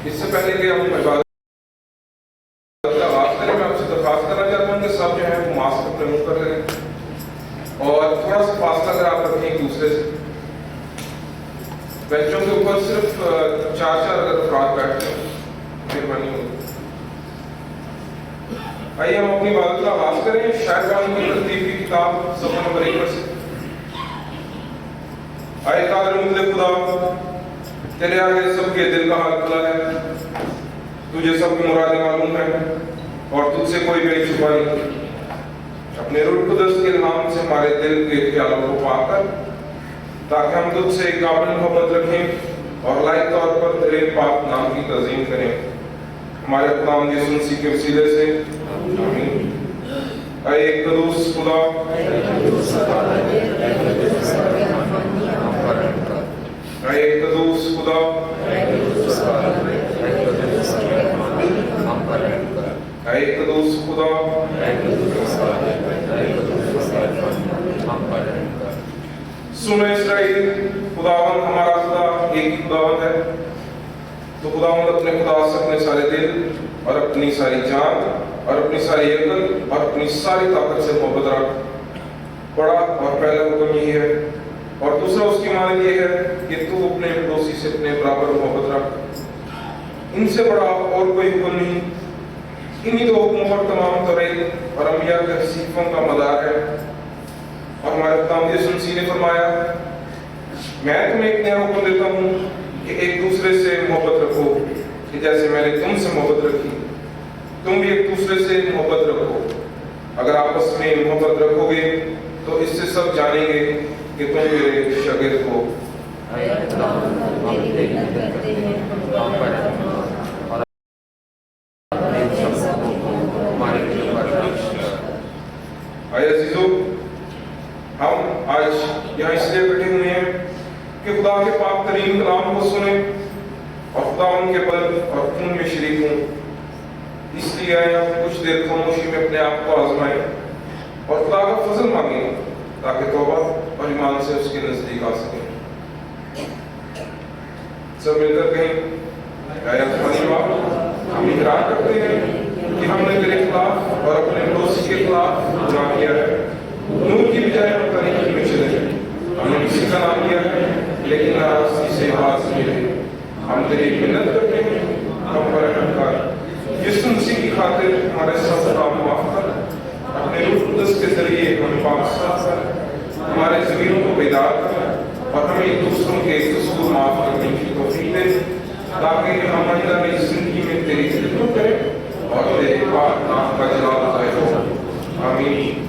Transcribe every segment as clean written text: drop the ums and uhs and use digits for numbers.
اس سے پہلے کہ ہم عبادت کا آغاز کریں، میں آپ سے درخواست کرنا چاہتا ہوں کہ سب جو ہے وہ ماسک اپنے منہ پر لیں اور تھوڑا سا فاصلہ اگر آپ رکھیں ایک دوسرے سے. بینچوں کے اوپر صرف 4 اگر افراد بیٹھتے ہیں مہربانی ہوگی. آئیے ہم اپنی عبادت کا آغاز کریں. شاعر بانی کی ترتیب کی کتاب صفحہ نمبر 1 سے. آئے قادر مطلق خدا، تیرے آگے سب کے دل کا حال کھلا ہے، تجھے سب کی مرادیں معلوم ہیں اور تجھ سے کوئی بے چھپا نہیں. اپنے روح القدس کے الہام سے ہمارے دل کے خیالوں کو پاک کر تاکہ ہم تجھ سے قابل محبت رکھیں اور لائق طور پر تیرے پاک نام کی تعظیم کریں. ہمارے خداوند یسوع مسیح کے وسیلے سے آمین. اے ایک قدوس خدا، اے ایک قدوس خدا، اے ایک قدوس خدا، سنو اسرائیل، خداوند ہمارا خدا ایک ہی خداوند ہے. تو خداوند اپنے خدا سے اپنے سارے دل اور اپنی ساری جان اور اپنی ساری عقل اور اپنی ساری طاقت سے محبت رکھ. بڑا اور پہلا حکم یہ ہے، اور دوسرا اس کی معنی یہ ہے کہ تو اپنے پڑوسی سے اپنے برابر محبت رکھ. ان سے بڑا اور کوئی حکم نہیں. انہی دو حکموں پر تمام توریت اور انبیاء کے حصیفوں کا مدار ہے. اور ہمارے خداوند یسوع مسیح نے فرمایا، میں تمہیں ایک نیا حکم دیتا ہوں کہ ایک دوسرے سے محبت رکھو کہ جیسے میں نے تم سے محبت رکھی تم بھی ایک دوسرے سے محبت رکھو. اگر آپس میں محبت رکھو گے تو اس سے سب جانیں گے کہ تم میرے شاگرد ہو. آئے عزیزو، ہم آج یہاں اس لیے بیٹھے ہوئے ہیں کہ خدا کے پاک ترین کلام کو سنیں اور خدا ان کے بدن اور خون میں شریک ہوں. اس لیے آئے ہم کچھ دیر خاموشی میں اپنے آپ کو آزمائیں اور خدا کا فضل مانگیں تاکہ توبہ اور ایمان سے اس کے نزدیک آ سکیں. سب مل کر کہیں، اے آسمانی باپ، ہم اقرار کرتے ہیں کہ ہم نے تیرے خلاف اور اپنے پڑوسی کے خلاف گناہ کیا ہے. نور کی بجائے ہم طریقے میں چلے، ہم نے کسی کا نام کیا ہے لیکن ناراضگی سے باز ملے. ہم تیری منت کرتے ہیں، ہم پر رحم کر. یسوع مسیح کی خاطر ہمارے سب خطاؤں کو معاف کر. اپنے روح القدس کے ذریعے ہمیں پاک صاف کر، ہمارے ضمیروں کو بیدار کر اور ہمیں ایک دوسروں کے قصور معاف کرنے کی توفیق دے تاکہ ہم آئندہ کی زندگی میں تیری خدمت کریں اور تیرے پاک نام کا جلال ظاہر ہو. آمین.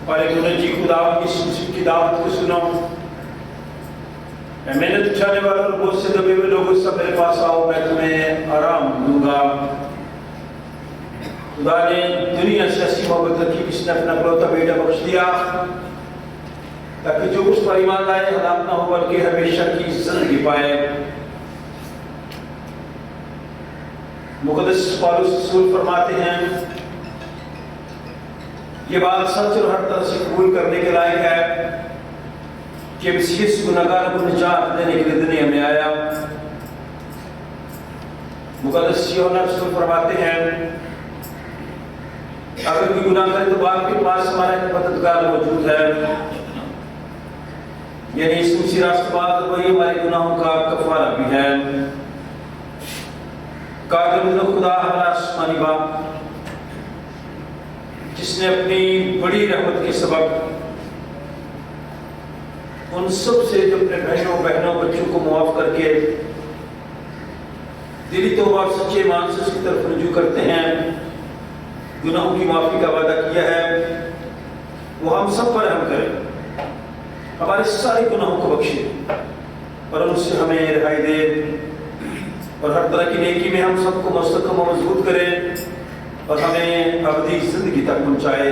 اور ایک منجی خدا یسوع مسیح کی دعوت کو سنو. میں محنت اٹھانے والوں اور بہت سے دبے ہوئے لوگوں سب میرے پاس آؤ، میں تمہیں آرام دوں گا. خدا نے دنیا سے ایسی محبت رکھی کہ اس نے اپنا اکلوتا بیٹا بخش دیا تاکہ جو اس پر ایمان لائے ہلاک نہ ہو بلکہ ہمیشہ کی زندگی پائے. مقدس پالوس رسول فرماتے ہیں، یہ بات سچ اور ہر طرح سے قبول کرنے کے لائق ہے کہ مسیح گناہگاروں کو نجات دینے کے لیے دنیا میں آیا. مقدس یوحنا رسول فرماتے ہیں، اگر کوئی گناہ کرے تو باپ کے پاس ہمارا ایک مددگار موجود ہے، یعنی یسوع مسیح راست بات، وہی ہمارے گناہوں کا کفارہ بھی ہے. قادر مطلق خدا ہمارا آسمانی باپ، جس نے اپنی بڑی رحمت کے سبب ان سب سے جو اپنے بہنوں بچوں کو معاف کر کے دلی توبہ اور سچے ایمان سے اس کی طرف رجوع کرتے ہیں، گناہوں کی معافی کا وعدہ کیا ہے. وہ ہم سب پر رحم کرے، ہمارے سارے گناہوں کو بخشے اور ان سے ہمیں رہائی دے اور ہر طرح کی نیکی میں ہم سب کو مستحکم و مضبوط کرے اور ہمیں ابدی زندگی تک پہنچائے.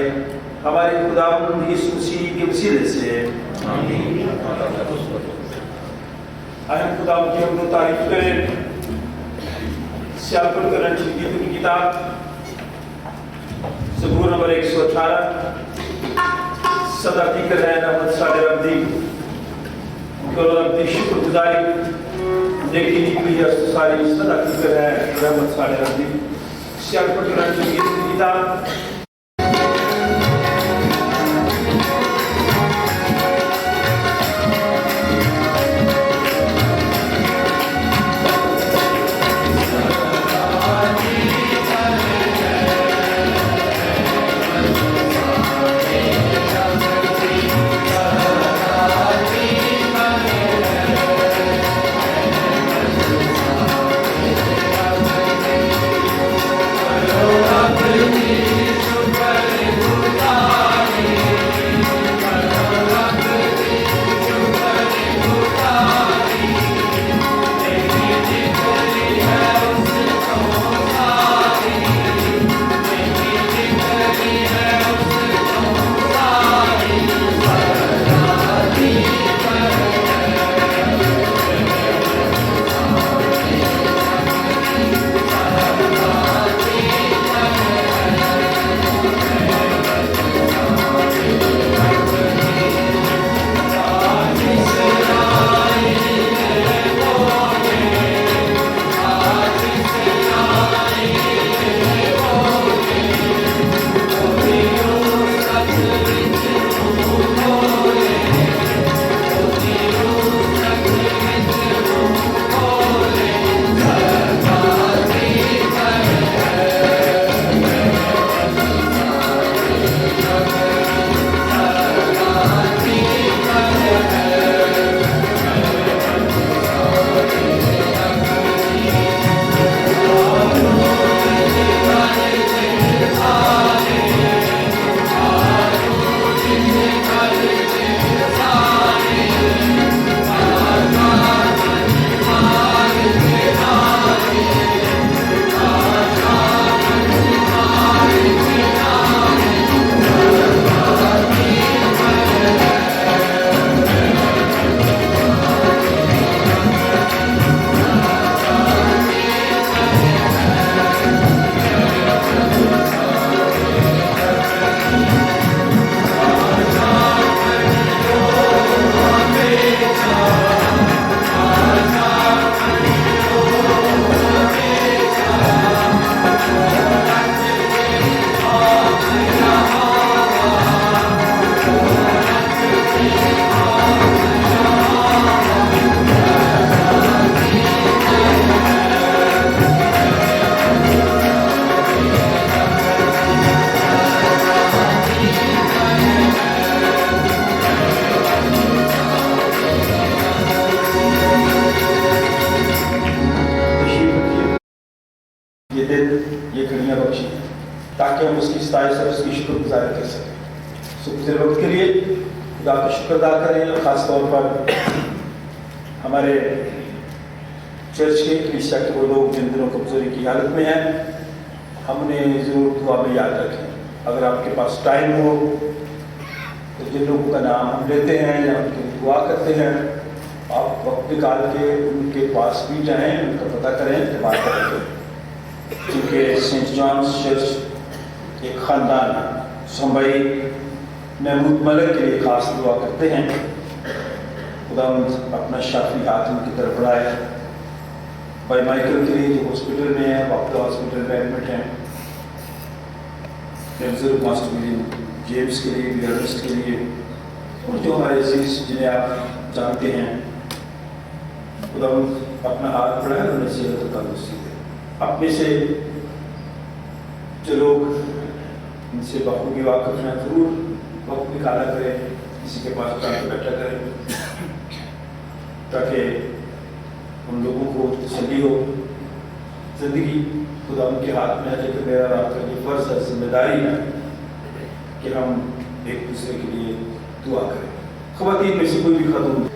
ہمارے خداوند یسوع مسیح کے وسیلے سے آمین. آئے ہم خداوند کی حمد و تعریف کریں. سیالکوٹ کرن کی کتاب زبور نمبر 118 صدر ذکر ہے رحمت صادر عبدی کہ اپنی شکر گزاری لیکن بھی ساری صدا کی کرے رحمت سارے ربی سیال پٹران کی کتاب تاکہ ہم اس کی ستائش اور اس کی شکر گزاری کر سکیں. گزرے وقت کے لیے خدا کا شکر ادا کریں اور خاص طور پر ہمارے چرچ کے کلیسیا کے وہ لوگ جن دنوں کمزوری کی حالت میں ہیں ہم نے ضرور دعا میں یاد رکھیں. اگر آپ کے پاس ٹائم ہو تو جن لوگوں کا نام ہم لیتے ہیں یا ان کی دعا کرتے ہیں آپ وقت نکال کے ان کے پاس بھی جائیں, ان کا پتہ کریں, اعتبار کریں. کیونکہ سینٹ جانس چرچ ایک خاندان سنبھائی محمود ملک کے لیے خاص دعا کرتے ہیں. خدا اپنا شافی ہاتھ ان کی طرف بڑھائے. بھائی مائیکل کے لیے جو ہاسپٹل میں ہیں, واپس ہاسپٹل میں ایڈمٹ ہیں. بزرگ ماسٹر ولیم جیمس کے لیے, ارنسٹ کے لیے, اور جو ہمارے عزیز جنہیں آپ جانتے ہیں, خدا اپنا ہاتھ بڑھائے اور انہیں صحت و تندرستی دے. اپنے سے جو لوگ ان سے بخوبی واقف ہیں ضرور وقت نکالا کریں, کسی کے پاس جا کے بیٹھا کریں تاکہ ان لوگوں کو تسلی ہو. زندگی خدا ان کے ہاتھ میں ہے, لیکن میرا اور آپ کا یہ فرض ہے, ذمہ داری ہے کہ ہم ایک دوسرے کے لیے دعا کریں. خواتین میں سے کوئی بھی خاتون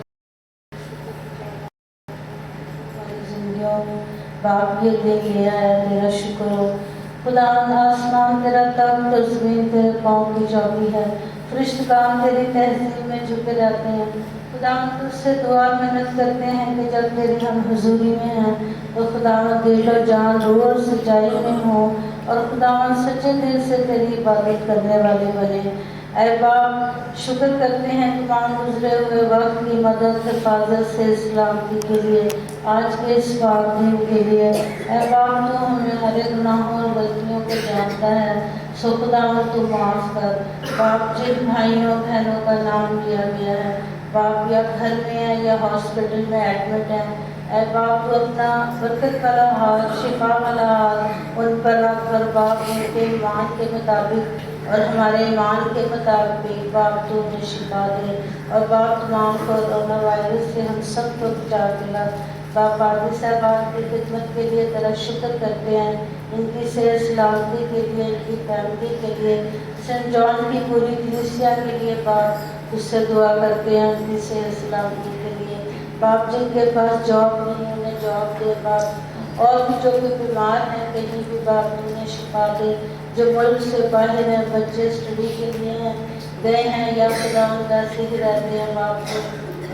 باپ یہ دیکھ لیا ہے, تیرا شکر ہو خدا. آسمان تیرا تخت اور زمین تیرے پاؤں کی چوکی ہے. فرشتگان تیری تہذیب میں جھکے جاتے ہیں. خدا تجھ سے دعا محنت کرتے ہیں کہ جب تیری ہم حضوری میں ہیں تو خدا دل و جان روح اور سچائی میں ہوں, اور خدا سچے دل سے تیری عبادت کرنے والے بنے. ऐ बाप शुक्र करते हैं तमाम गुजरे हुए वक्त की मदद हिफाजत से सलामती के लिए आज के इस पाक दिन के लिए। ऐ बाप तो हमें हमारे गुनाहों और गलतियों को जानता है, सो खुदा तू माफ़ कर। बाप जिन भाइयों बहनों का नाम लिया गया है बाप या घर में है या हॉस्पिटल में एडमिट है, ऐ बाप तो अपना बरकत वाला हाथ शिफा वाला हाथ उन पर रख कर बाप उनके ईमान के मुताबिक और हमारे ईमान के मुताबिक बाप तो उन्हें शिफा दे और बाप तमाम कोरोना वायरस से हम सब को बचा के रख। बाप आदि साहबान की खिदमत के लिए तेरा शुक्र करते हैं, इनकी सेहत सलामती के लिए, इनकी फैमिली के लिए, सेंट जॉन की पूरी कलीसिया के लिए बाप उससे दुआ करते हैं उनकी सेहत सलामती के लिए। बाप जिनके पास जॉब नहीं उन्हें जॉब दे बाप, और भी जो भी बीमार हैं कहीं भी बाप उन्हें शिफा दे, जो मुल्क से बाहर हैं बच्चे स्टडी के लिए हैं गए हैं या खुदा उनका ही रहते हैं बाप को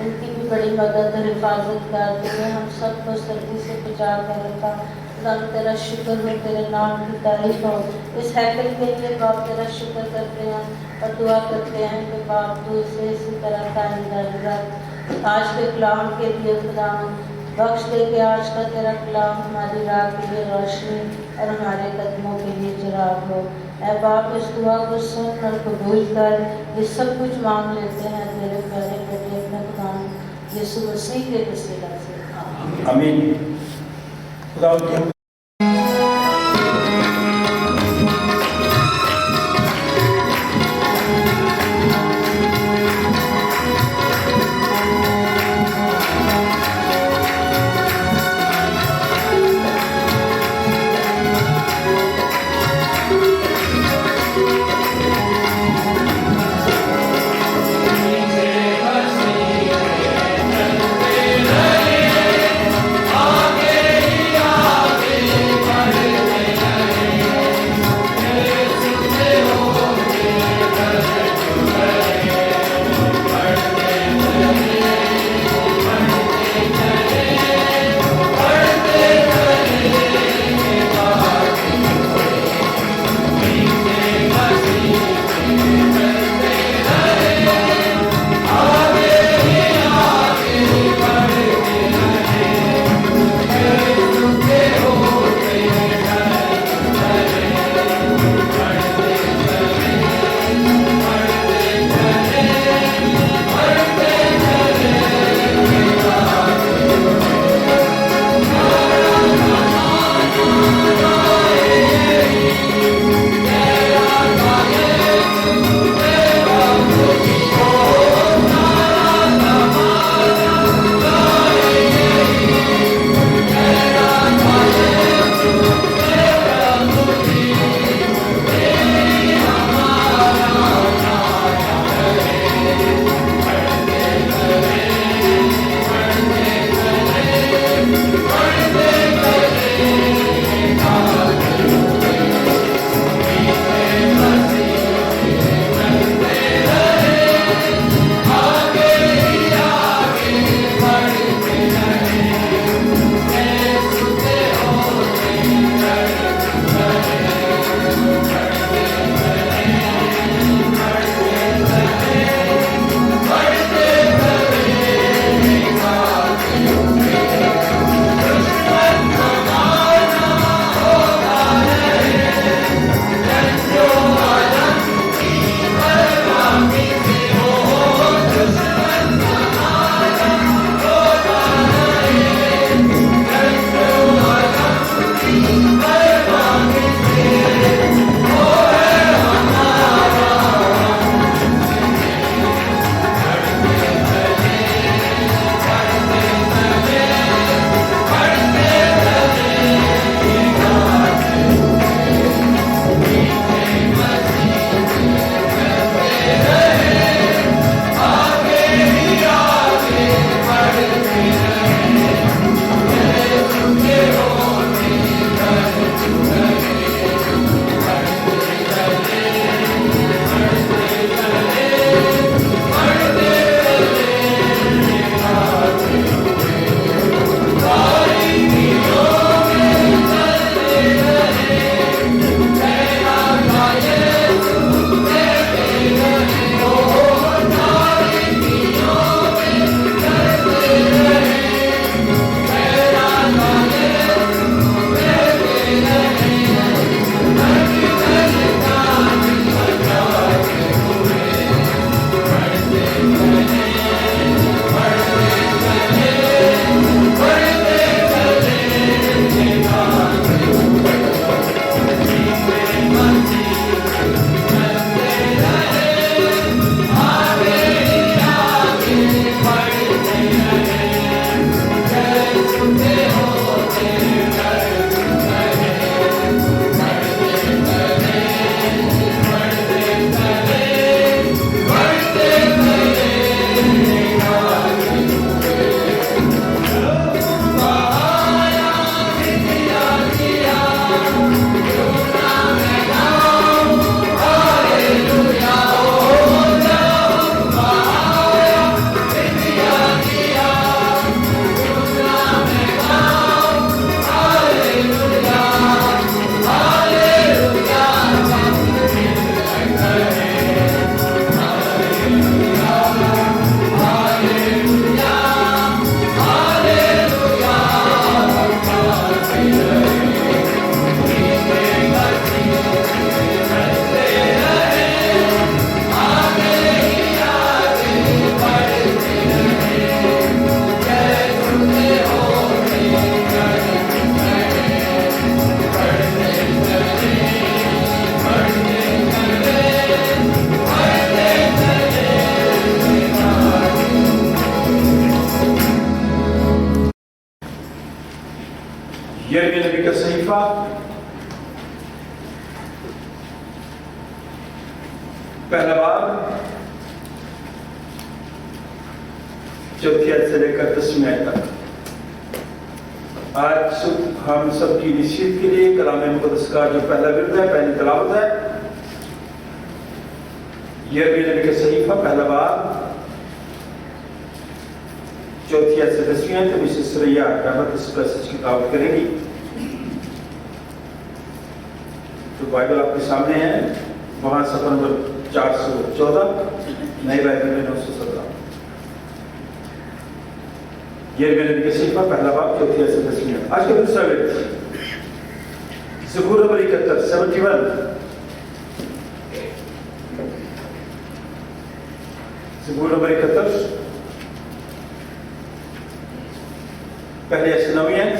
उनकी भी बड़ी मदद और हिफाजत कर दे, हम सबको सर्दी से बचा कर रखा। खुदा तेरा शुक्र हो, तेरे नाम की तारीफ हो। इस हैकल के लिए बाप तेरा शुक्र करते हैं और दुआ करते हैं कि बाप तू इसे इसी तरह कायम रख। आज के कलाम के लिए खुदा बख्श दे के आज का तेरा कलाम हमारी राह के लिए रोशनी और हमारे कदमों के लिए चिराग हो। ऐ बाप इस दुआ को सुन और कबूल कर, ये सब कुछ मांग लेते हैं तेरे प्यारे बेटे अपने खुदा यीशु मसीह के वसीला से, आमीन। खुदा की आगे ही आगे यिर्मयाह नबी का सहीफा पहला बाब 4 आयत से लेकर 10 आयत तक। आज हम सबकी नसीहत के लिए कलाम मुक़द्दस का जो पहला विरद है, पहली तिलावत है, यिर्मयाह नबी का सहीफा पहला बाब 4 आयत से 10 आयत तक। मिसेस सरैया रहमत इस पैसेज की तिलावत करेगी। तो बाइबल आपके सामने है, वहां सफर नंबर 414, नई बाइबल में 917। यिर्मयाह नबी का सहीफा पहला बाब 4 से 10। आज का दूसरा विरद ज़बूर नंबर 71 71। ज़बूर नंबर 71 पहले ऐसे 9 आयत,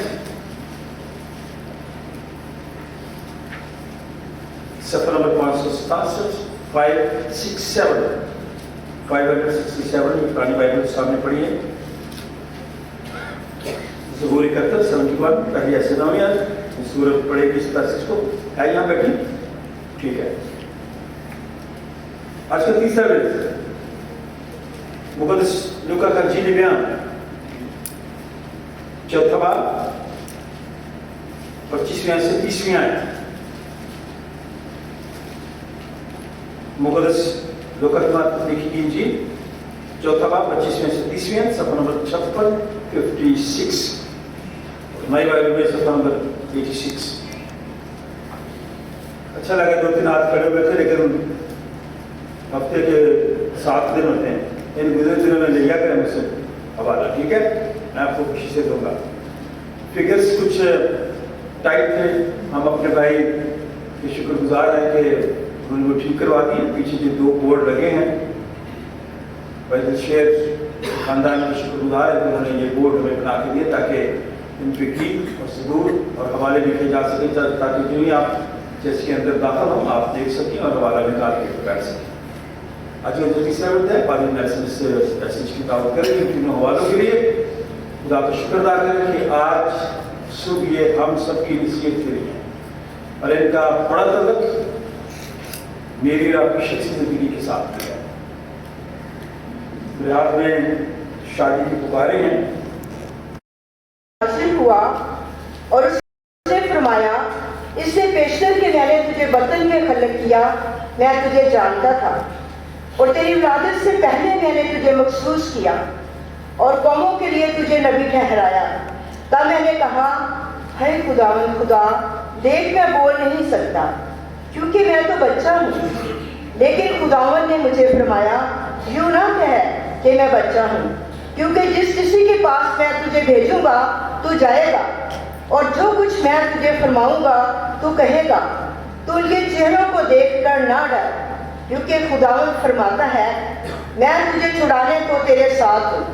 सफर नंबर 567 567 567। ये पुरानी बाइबल सामने पढ़ी है। ज़बूर 71 71 पहले ऐसे 9 आयत। सूरत पढ़ेगी इस पैसेज को। है यहाँ बैठी? ठीक है। आज का तीसरा विरद मुक़द्दस लूका का इंजील बयान 4 बाब 25 से 30 आयत। मुक़द्दस लूका की लिखी गई इंजील 4 बाब 25 से 30 आयत, सफ़ा नंबर 56 56। नई बाइबल में सफ़ा नंबर 86। अच्छा लगा 2-3 हाथ खड़े हुए थे, लेकिन हफ्ते के 7 दिन होते हैं, इन गुजरे दिनों में लिया करें मुझसे हवाला, ठीक है? मैं आपको खुशी से दूंगा। फिगर्स कुछ टाइट थे, हम अपने भाई के शुक्रगुजार हैं कि उन्होंने वो ठीक करवा दिए। पीछे जो 2 बोर्ड लगे हैं, भाई शेर खानदान के शुक्रगुजार है, उन्होंने ये बोर्ड हमें बना के दिए ताकि इन पे की और सबूत और हवाले लिखे जा सके, ताकि जो ही आप जैसे के अंदर दाखिल हो आप देख सकें और हवाला निकाल के बैठ सकें। आज का जो तीसरा विरद है, बाद में मैसेज की दावत करेंगे तीनों हवालों के लिए। खुदा का शुक्र अदा करें कि आज सुबह ये हम सबकी नसीहत के लिए और इनका बड़ा तल्लुक मेरी और आपकी शख्सी जिंदगी के साथ है। बिहार में शादी की पुकारें हैं। हासिल हुआ और उसने फरमाया, इससे पेशतर के मैंने तुझे वतन में खलक किया, मैं तुझे जानता था और तेरी विलादत से पहले मैंने तुझे मखसूस किया और कौमों के लिए तुझे नबी ठहराया। तब मैंने कहा, है खुदावंद खुदा, देख मैं बोल नहीं सकता क्योंकि मैं तो बच्चा हूँ। लेकिन खुदावंद ने मुझे फरमाया, यूँ ना कह कि मैं बच्चा हूँ, क्योंकि जिस किसी के पास मैं तुझे भेजूंगा तू जाएगा और जो कुछ मैं तुझे फरमाऊंगा तू कहेगा। तू उनके चेहरों को देखकर ना डर, क्योंकि खुदावंद फरमाता है, मैं तुझे छुड़ाने को तेरे साथ हूँ।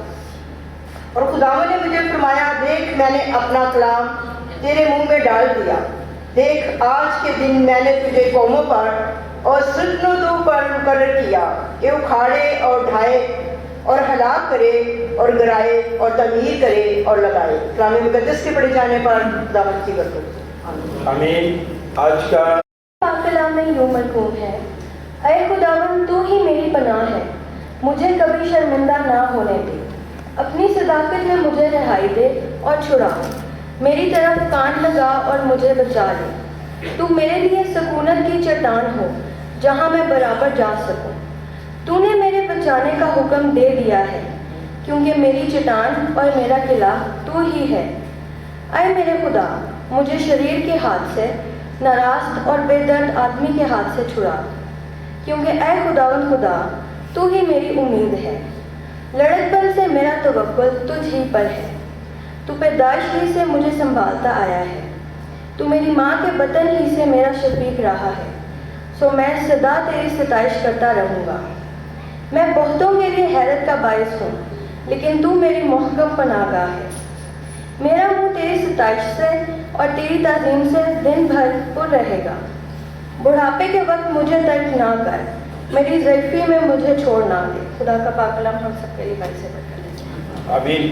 और खुदावंद ने मुझे फरमाया, देख मैंने अपना कलाम तेरे मुंह में डाल दिया। देख आज के दिन मैंने तुझे कौमों पर और सल्तनतों पर मुकर्रर किया कि उखाड़े और ढाए और हलाक करे और गिराए और तमीर करे और लगाए। कलाम मुक़द्दस के पढ़े जाने पर खुदावंद की बरकत। आमीन। आज का कलाम में यूं मरकूम है, ऐ खुदावंद तू ही मेरी पनाह है, मुझे कभी शर्मिंदा ना होने दे। अपनी सदाकत में मुझे रिहाई दे और छुड़ा, मेरी तरफ कान लगा और मुझे बचा ले। तू मेरे लिए सकूनत की चट्टान हो, जहाँ मैं बराबर जा सकूं। तूने मेरे बचाने का हुक्म दे दिया है, क्योंकि मेरी चट्टान और मेरा किला तू ही है। ऐ मेरे खुदा, मुझे शरीर के हाथ से, नाराज और बेदर्द आदमी के हाथ से छुड़ा, क्योंकि ऐ खुदावंद खुदा, तू ही मेरी उम्मीद है। लड़कपन से मेरा तवक्कुल तुझ ही पर है। तू पैदाइश ही से मुझे संभालता आया है। तू मेरी माँ के बतन ही से मेरा शफीक रहा है, सो मैं सदा तेरी सताइश करता रहूँगा। मैं बहुतों के लिए हैरत का बायस हूँ, लेकिन तू मेरी महकम पनाहगाह है। मेरा मुंह तेरी सताइश से और तेरी ताज़ीम से दिन भर पुर रहेगा। बुढ़ापे के वक्त मुझे तर्क ना कर, मेरी ज़ईफ़ी में मुझे छोड़ ना दे। खुदा का पाक कलाम हम सबके लिए भाई से बरकत। आमीन।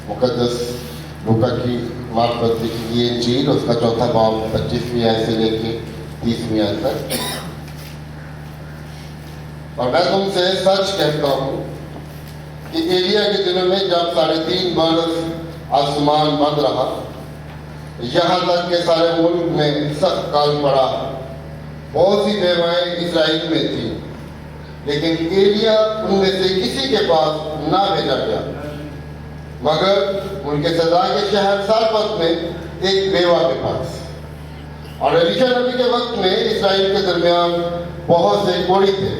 मुकद्दस लूका की मार्फत लिखी ये इंजील, उसका चौथा बाब 25वीं आयत से लेके 30वीं आयत तक। और मैं तुमसे सच कहता हूँ कि एलिया के दिनों में जब 3.5 बरस आसमान बंद रहा, यहाँ तक के सारे मुल्क में सख्त काल पड़ा, बहुत सी बेवाएं इसराइल में थी, लेकिन एलिया उनमें से किसी के पास ना भेजा गया, मगर उनके सदा के शहर सारपत में एक बेवा के पास। और एलीशा नबी के वक्त में इसराइल के दरमियान बहुत से कोढ़ी थे,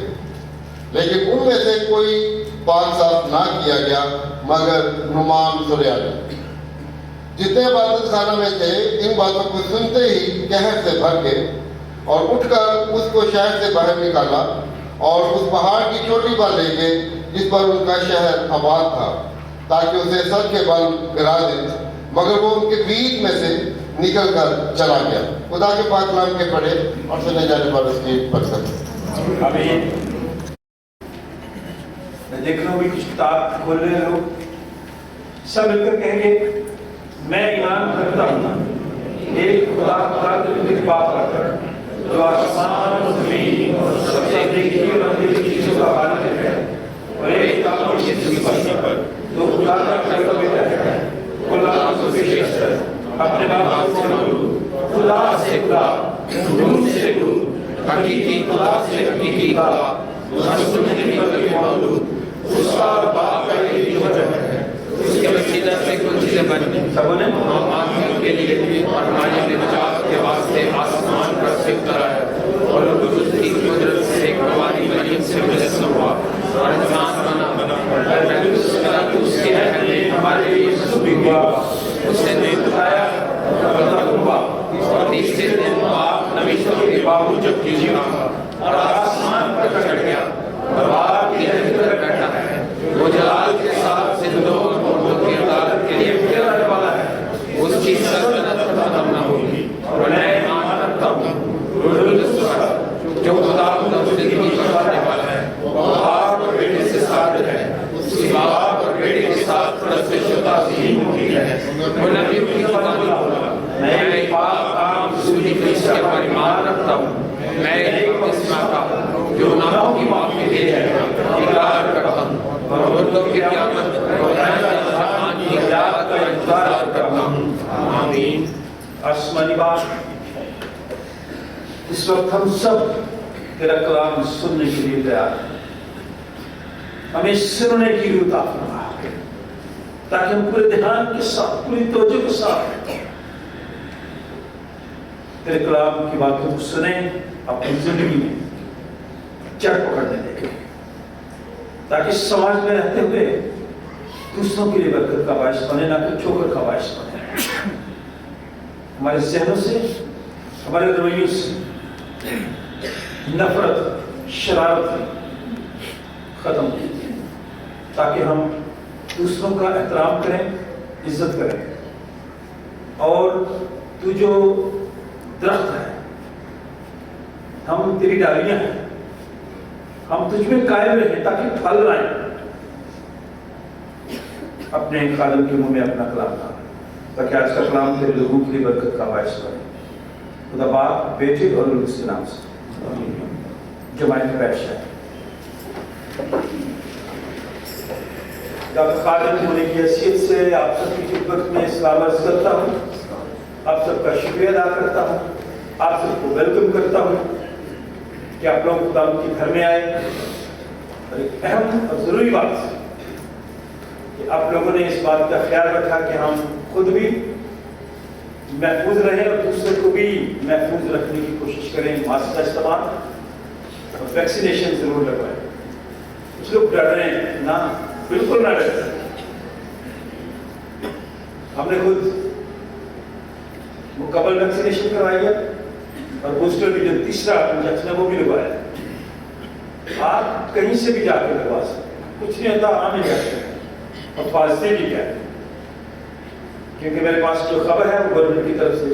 लेकिन उनमें से कोई पाक साफ ना किया गया मगर नुमान सुरयानी। जितने इबादत खाना में थे, इन बातों को सुनते ही कहर से भर गए और उठकर उसको शहर से बाहर निकाला और उस पहाड़ की चोटी पर ले गए जिस पर उनका शहर आबाद था, ताकि उसे सर के बल गिरा दे, मगर वो उनके बीच में से निकल कर चला गया। खुदा के पाक नाम के पढ़े और सुने जाने पर उसकी बरकत। आमीन। मैं देख रहा हूँ कुछ किताब खोल रहे लोग, सब मिलकर कहेंगे मैं ईमान रखता हूँ एक खुदा का जो आसमान और जमीन और सबसे देखी और अनदेखी चीजों का मालिक है, और एक पर जो खुदा का पैदा बेटा है, खुदा से श्रेष्ठ, अपने बाप से दूर, खुदा से खुदा, दूर से दूर, हकीकी खुदा से हकीकी खुदा, उसका बाप का एक ही वजह है, उसके वसीला से कुछ चीजें बनी, सबने हम आदमियों के लिए और हमारे निजात के वास्ते आसमान पर से उतरा है, और उसकी कुदरत से हमारी मरियम से मुजस्सम हुआ और इंसान बना, उसके रहने हमारे लिए सुबह हुआ, उसने दिन उठाया हुआ और तीसरे दिन बाप नवीशों के बावजूद कीजिए और आसमान पर चढ़ गया और बाप की अंदर बैठा है, वो जलाल के साथ जिंदों और की अदालत के लिए फिर आने वाला है, उसकी सल्तनत खत्म न होगी। और मैं ईमान रखता हूँ जो खुदा जिंदगी करने वाला है, वो बाप और बेटे से साथ है, उसकी बाप और बेटे के साथ प्रत्युषता ही होती है, वो नबियों की फरमाना होगा। मैं एक पाक काम सूरी क्रिस्त के पर ईमान रखता हूँ, मैं एक बपतिस्मा का जो गुनाहों की माफी के लिए इकरार करता हूँ और मुर्दों की क़यामत और क़यामत की क़यामत का इंतजार करता हूँ। आमीन। आसमानी बात, इस वक्त हम सब तेरा कलाम सुनने के लिए तैयार हैं, हमें सुनने की रूह अता फरमा, ताकि हम पूरे ध्यान के साथ, पूरी तवज्जो के साथ तेरे कलाम की बातों को सुने, अपनी जिंदगी में जड़ पकड़ने देंगे, ताकि समाज में रहते हुए दूसरों के लिए बरकत का बायस बने, ना कि ठोकर का बायस बने। हमारे जहनों से, हमारे रवैयों से नफरत, शरारत खत्म की, ताकि हम दूसरों का एहतराम करें, इज्जत करें, और तू जो दरख्त है, हम तेरी डालियां हैं, हम तुझ में कायम रहें ताकि फल लाएं। अपने खादम के मुंह में अपना कलाम था, ताकि आज का कलाम तेरे लोगों के लिए बरकत का बायस बने। खुदा बाप, बेटे और रूह के नाम से जमायत बैठ जाए। खादम होने की हैसियत से आप सबकी खिदमत में सलाम अर्ज करता हूँ, आप सबका शुक्रिया अदा करता हूँ, आप सबको वेलकम करता हूँ कि आप लोग खुदा के घर में आए। और एक अहम और ज़रूरी बात कि आप लोगों ने इस बात का ख्याल रखा कि हम खुद भी महफूज रहें और दूसरे को भी महफूज रखने की कोशिश करें। मास्क का इस्तेमाल और वैक्सीनेशन जरूर लगवाएं। कुछ लोग डर रहे हैं ना, बिल्कुल ना डरें। हमने खुद मुकम्मल वैक्सीनेशन करवाई है और बूस्टर भी जो तीसरा इंजेक्शन है वो भी लगवाया। आप कहीं से भी जाकर लगवा सकते, कुछ नहीं होता, आम इंजेक्शन है। और पॉजिटिव क्या है, क्योंकि मेरे पास जो खबर है वो गवर्नमेंट की तरफ से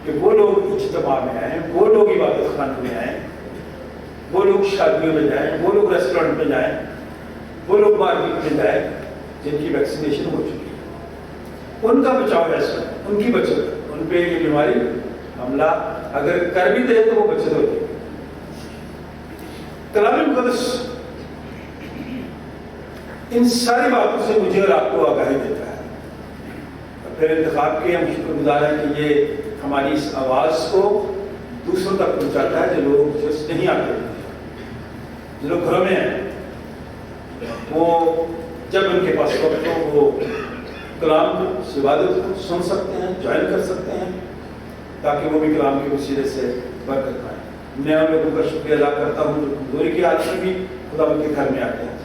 कि वो लोग इज्तिमा में आए, वो लोग इबादत खाने में आए, वो लोग शादियों में जाएं, वो लोग रेस्टोरेंट में जाएं, वो लोग मार्केट में जाएं जिनकी वैक्सीनेशन हो चुकी है। ان کا بچاؤ ایسا، ان کی بچت، ان پہ یہ بیماری حملہ اگر کر بھی دے تو وہ بچت ہوتی ہے۔ کلام مقدس ان ساری باتوں سے مجھے اور آپ کو آگاہی دیتا ہے۔ اور پھر انتخاب کے ہم شکر گزار ہیں کہ یہ ہماری اس آواز کو دوسروں تک پہنچاتا ہے، جو لوگ چرچ نہیں آتے، جو لوگ گھروں میں ہیں، وہ جب ان کے پاس وقت ہو وہ کلام کی عبادت کو سن سکتے ہیں، جوائن کر سکتے ہیں، تاکہ وہ بھی کلام کے وسیلے سے برکت پائیں۔ میں ان لوگوں کا شکریہ ادا کرتا ہوں جو کمزوری کی حالت میں بھی خدا ان کے گھر میں آتے ہیں۔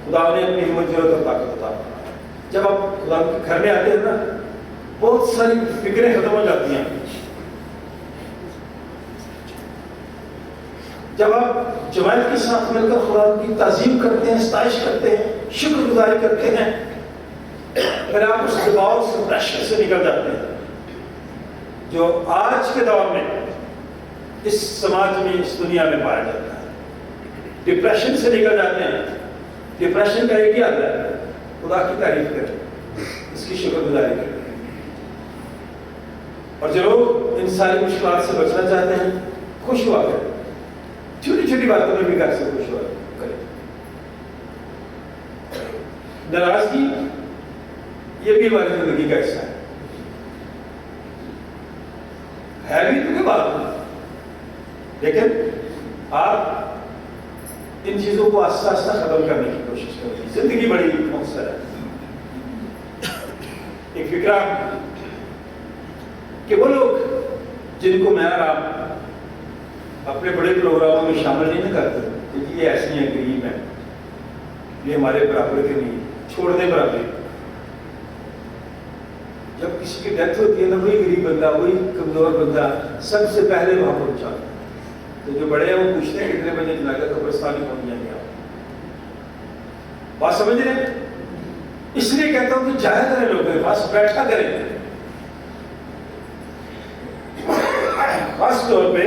خدا نے اپنی ہمت جرات اور طاقت عطا فرمائی۔ جب آپ خدا کے گھر میں آتے ہیں نا، بہت ساری فکریں ختم ہو جاتی ہیں۔ جب آپ جماعت کے ساتھ مل کر خدا کی تعظیم کرتے ہیں، ستائش کرتے ہیں، شکر گزاری کرتے ہیں، پھر آپ اس دباؤ سے پریشر سے نکل جاتے ہیں جو آج کے دور میں اس سماج میں، اس دنیا میں پایا جاتا ہے۔ ڈپریشن سے نکل جاتے ہیں۔ ڈپریشن کا ایک ہی آتا ہے، خدا کی تعریف کریں، اس کی شکر گزاری کریں۔ اور جو لوگ ان ساری مشکلات سے بچنا چاہتے ہیں، خوش ہوا کریں، چھوٹی چھوٹی باتوں میں بھی گھر سے خوش ہوا کریں۔ ناراضگی یہ بھی ہماری زندگی کا حصہ ہے بھی تو کوئی بات نہیں، لیکن آپ ان چیزوں کو آہستہ آہستہ ختم کرنے کی کوشش کریں۔ زندگی بڑی مختصر ہے۔ ایک فکرہ کہ وہ لوگ جن کو میں اور آپ اپنے بڑے پروگراموں میں شامل نہیں کرتے کیونکہ یہ ایسے ہیں، غریب ہیں، یہ ہمارے برابر کے نہیں، چھوڑ دیں برابر۔ جب کسی کی ڈیتھ ہوتی ہے نا، وہی غریب بندہ، وہی کمزور بندہ سب سے پہلے وہاں پہنچا۔ تو جو بڑے ہیں وہ پوچھتے ہیں کتنے بجے جنازہ قبرستان میں پہنچ جائیں گے آپ؟ بات سمجھ رہے ہیں؟ اس لیے کہتا ہوں کہ جایا کریں، لوگوں کے پاس بیٹھا کریں، خاص طور پہ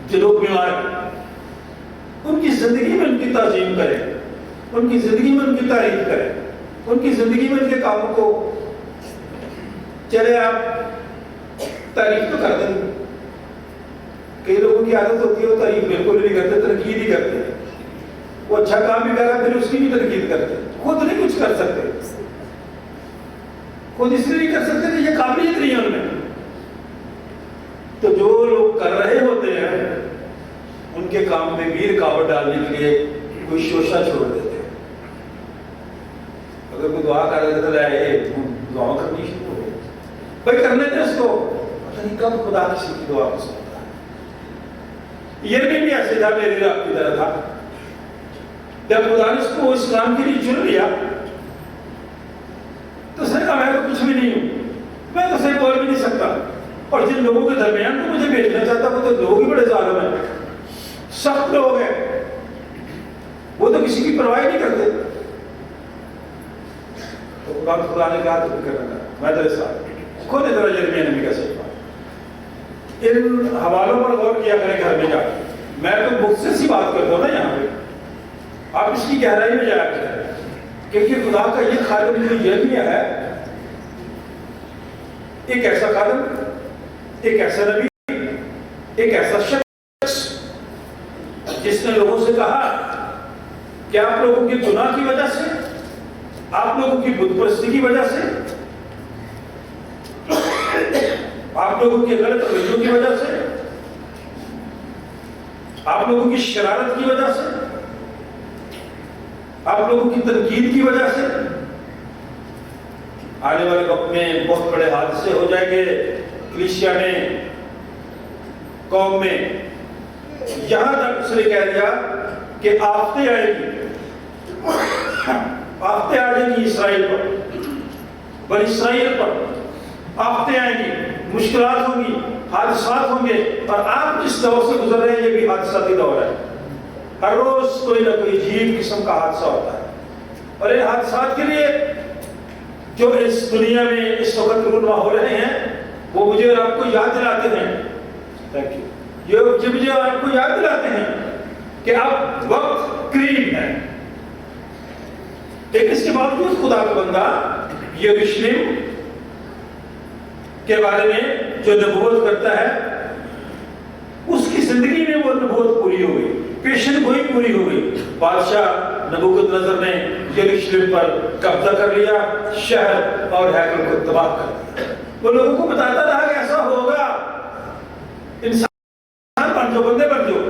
جو لوگ بیمار ہیں، ان کی زندگی میں ان کی تعظیم کریں، ان کی زندگی میں ان کی تعریف کریں، ان کی زندگی میں ان کے کاموں کو چلے آپ تعریف تو کر دیں۔ کئی لوگوں کی عادت ہوتی ہے وہ تعریف بالکل نہیں کرتے، تنقید ہی کرتے ہیں۔ وہ اچھا کام بھی کر رہا ہے پھر اس کی بھی تنقید کرتے ہیں، خود نہیں کچھ کر سکتے، خود اس لیے نہیں کر سکتے کہ یہ قابلیت نہیں ہے ان میں۔ تو جو لوگ کر رہے ہوتے ہیں ان کے کام میں بھی رکاوٹ ڈالنے کے لیے کوئی شوشہ چھوڑ دیتے ہیں۔ اگر کوئی دعا کر رہے تو دعا کرنی شروع ہو گئی، بھائی کرنے تھے اس کو، پتہ نہیں کب خدا کسی کی دعا کو سنتا ہے۔ یہ بھی ایسے تھا، میری رات کی طرح تھا۔ جب خدا نے اس کو اس کام کے لیے چن لیا تو اس نے کہا میں تو کچھ بھی نہیں ہوں، میں تو صحیح بول بھی نہیں سکتا، اور جن لوگوں کے درمیان تو مجھے بھیجنا چاہتا وہ تو لوگ ہی بڑے ظالم ہیں، سخت لوگ ہیں، وہ تو کسی کی پرواہ نہیں کرتے۔ تو خدا نے کہا تو کرنا، میں تیرے ساتھ خود ادھر یرمیہ نبی کا صحیح بات۔ ان حوالوں پر غور کیا کریں گھر میں جا کے۔ میں تو مختصر سی بات کرتا ہوں نا یہاں پہ، آپ اس کی گہرائی میں جایا کریں، کیونکہ خدا کا یہ خادم جو یرمیہ ہے، ایک ایسا خادم، ایک ایسا نبی، ایک ایسا شخص جس نے لوگوں سے کہا کہ آپ لوگوں کے گناہ کی وجہ سے، آپ لوگوں کی بت پرستی کی وجہ سے، آپ لوگوں کے غلط رویوں کی وجہ سے، آپ لوگوں کی شرارت کی وجہ سے، آپ لوگوں کی تنقید کی وجہ سے آنے والے وقت میں بہت بڑے حادثے ہو جائیں گے کلیسیا میں، قوم میں۔ یہاں تک اس نے کہہ دیا کہ آفتیں آئیں گی، آفتیں آ جائیں گی اسرائیل پر، بنی اسرائیل پر آفتیں آئیں گی، مشکلات ہوں گی، حادثات ہوں گے، اور آپ جس دور سے گزر رہے ہیں یہ بھی حادثاتی دور ہے۔ ہر روز کوئی نہ کوئی عجیب قسم کا حادثہ ہوتا ہے، اور ان حادثات کے لیے جو اس دنیا میں اس وقت رونما ہو رہے ہیں وہ مجھے اور آپ کو یاد دلاتے ہیں، یہ مجھے اور آپ کو یاد دلاتے ہیں کہ اب وقت قریب ہے۔ لیکن اس کے باوجود خدا کا بندہ यरूशलेम के बारे में जो नबूवत करता है, उसकी जिंदगी में वो नबूवत पूरी हो गई, पेशन गोई पूरी हो गई। बादशाह नबूकदनेस्सर ने यरूशलेम पर कब्जा कर लिया, शहर और हैकल को तबाह कर दिया। वो लोगों को बताता रहा कि ऐसा होगा, इंसान बन जाओ, बंदे बन जाओ।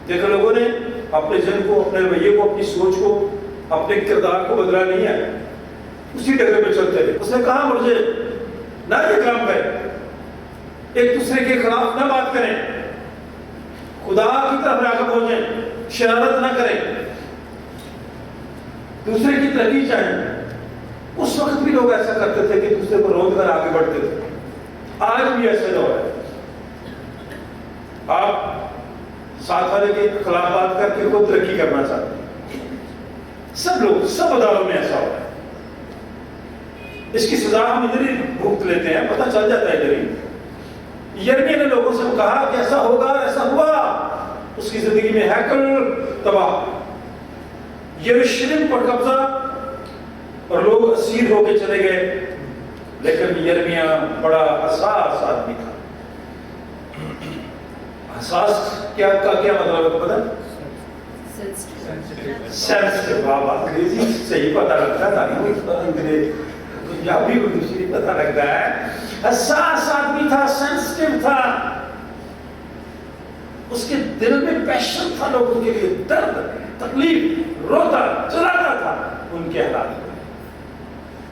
देखो, लोगों ने अपने जन को, अपने रवैये को, अपनी सोच को, अपने किरदार को बदला नहीं है, उसी डगर पे चलते रहे। उसने कहा मुझे ना ये काम करें, एक दूसरे के खिलाफ ना बात करें, खुदा की तरफ राग़िब हो जाएं, शरारत ना करें, दूसरे की तरक्की चाहें। उस वक्त भी लोग ऐसा करते थे कि दूसरे को रोक कर आगे बढ़ते थे। आज भी ऐसे दौर है। आप साथ वाले के खिलाफ बात करके को तरक्की करना चाहते हैं। सब लोग, सब अदालतों में ऐसा हो रहा है। इसकी सजा हम इधर ही भुगत लेते हैं, पता चल जाता है इधर ही। यिर्मयाह ने लोगों से कहा कि ऐसा होगा, ऐसा हुआ। उसकी जिंदगी में हैकल तबाह, यरूशलेम पर कब्जा, और लोग असीर होके चले गए। लेकिन यिर्मयाह बड़ा हसास आदमी था। हसास क्या मतलब है पता? सेंसिटिव। बाबा अंग्रेजी सही पता लगता था, अंग्रेजी पंजाबी को दूसरी पता लगता है। हसास आदमी था, सेंसिटिव था, उसके दिल में पैशन था लोगों के लिए, दर्द, तकलीफ, रोता चलाता था उनके हालात में।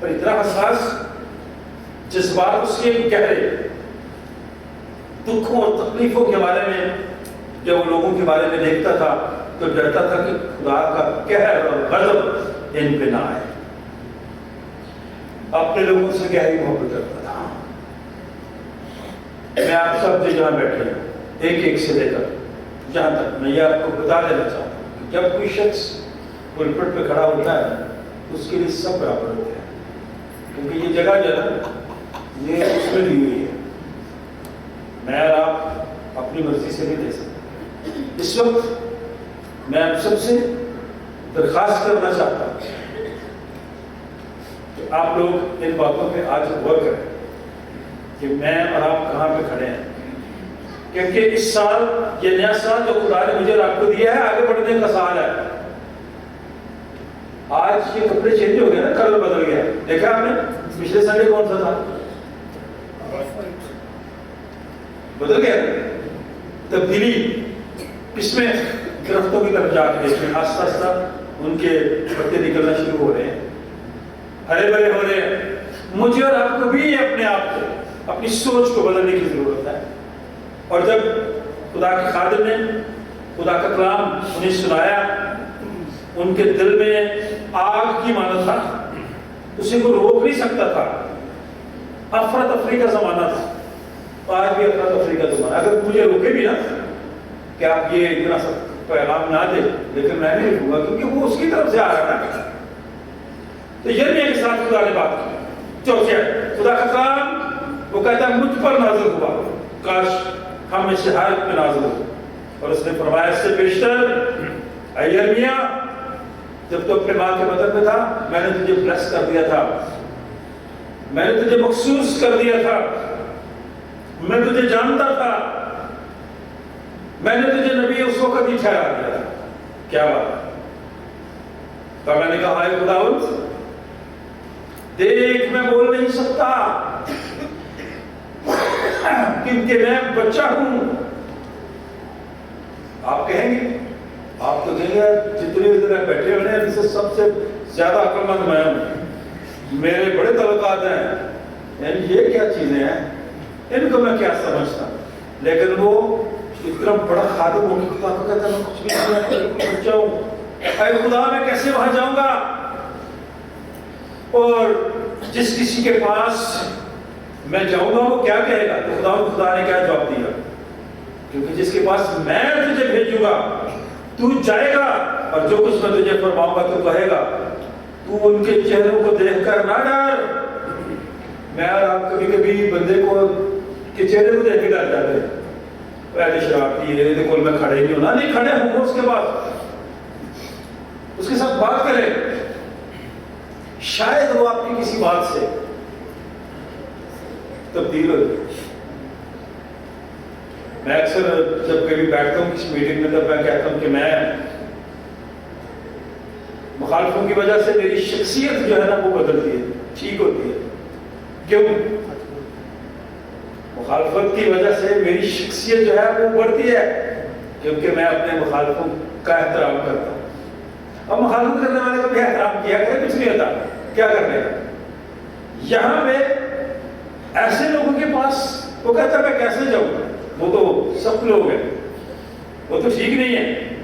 पर इतना हसास जज्बात उसके गहरे, दुखों और तकलीफों के बारे में जब वो लोगों के बारे में देखता था तो डरता था कि खुदा का कहर और गज़ब इन पे ना आए। अपने लोगों से गहरी मोहब्बत करता था। मैं आप सब जो जहां बैठे हैं, एक एक से लेकर जहां तक, मैं ये आपको बता देना चाहता हूं कि जब कोई शख्स पुलपिट पे खड़ा होता है उसके लिए सब बराबर होते हैं, क्योंकि ये जगह जो है ये उसमें दी हुई है। मैं और आप अपनी मर्जी से नहीं दे सकते। इस वक्त मैं आप सबसे दरखास्त करना चाहता हूं कि आप लोग इन बातों पे आज गौर करें कि मैं और आप कहां पे खड़े हैं, क्योंकि इस साल, ये नया साल जो खुदा ने मुझे और आपको दिया है, आगे बढ़ने का साल है। आज ये कपड़े चेंज हो गए ना, कलर बदल गया। देखा आपने? पिछले संडे कौन सा था? बदल गया। तब्दीली इसमें दरख्तों की तरफ जाके देखें, आस्ता आस्ता उनके पत्ते निकलना शुरू हो रहे हैं, हरे भरे हो रहे हैं। मुझे और आपको भी अपने आप को, अपनी सोच को बदलने की जरूरत है। और जब खुदा के खादिम ने खुदा का कलाम उन्हें सुनाया, उनके दिल में आग की माना था, उसे को रोक नहीं सकता था। अफरा तफरी का जमाना था, आज भी अफरा तफरी का जमाना। अगर मुझे रोके भी ना कि आप ये इतना सब पैगाम ना दे, लेकिन मैं नहीं रुकूंगा, क्योंकि वो उसकी तरफ से आ रहा है। तो यिर्मयाह के साथ खुदा ने बात की। चौथे खुदा का कलाम, वो कहता है मुझ पर नाज़िल हुआ, काश हम में से हर पे नाज़िल हो। और उसने फरमाया इससे बेशतर यिर्मयाह, जब तो अपने माँ के बदन में था, मैंने तुझे ब्लेस कर दिया था, मैंने तुझे मखसूस कर दिया था, मैं तुझे जानता था, मैंने तुझे नबी उस वक्त ही ठहरा दिया था। क्या बात? तो मैंने कहा हाय खुदावंद, देख मैं बोल नहीं सकता क्योंकि मैं बच्चा हूं। आप कहेंगे, आप तो कहेंगे जितने इधर बैठे हुए हैं इनसे सबसे ज्यादा अक्लमंद मैं हूं, मेरे बड़े तलकात हैं, यानी ये क्या चीजें हैं, इनको मैं क्या समझता। लेकिन वो इतना बड़ा खादिम होकर खुदा को कहता मैं कुछ भी नहीं बच्चा हूं, अरे खुदा मैं कैसे वहां जाऊंगा। और जिस किसी के पास मैं जाऊंगा वो क्या कहेगा? तो खुदा ने क्या जवाब दिया? क्योंकि जिसके पास मैं तुझे भेजूंगा तू जाएगा, और जो कुछ मैं तुझे फरमाऊंगा तू कहेगा। तू उनके चेहरों को देखकर ना डर। मैं और आप कभी कभी बंदे को के चेहरे को देख के डर जाते हैं, पहले शराबती है, देखो मैं खड़े नहीं होना, नहीं खड़े होंगे, उसके बाद उसके साथ बात करें, شاید وہ آپ کی کسی بات سے تبدیل ہو جائے. میں اکثر جب کبھی بیٹھتا ہوں کسی میٹنگ میں تب میں کہتا ہوں کہ میں مخالفوں کی وجہ سے میری شخصیت جو ہے نا وہ بدلتی ہے, ٹھیک ہوتی ہے. کیوں؟ مخالفت کی وجہ سے میری شخصیت جو ہے وہ بڑھتی ہے, کیونکہ میں اپنے مخالفوں کا احترام کرتا ہوں. اور مخالفت کرنے والے کو بھی احترام کیا کرے, کچھ نہیں ہوتا, کیا کرنے کا. یہاں پہ ایسے لوگوں کے پاس وہ کہتا ہے میں کیسے جاؤں گا, وہ تو سب لوگ ہیں, وہ تو ٹھیک نہیں ہے.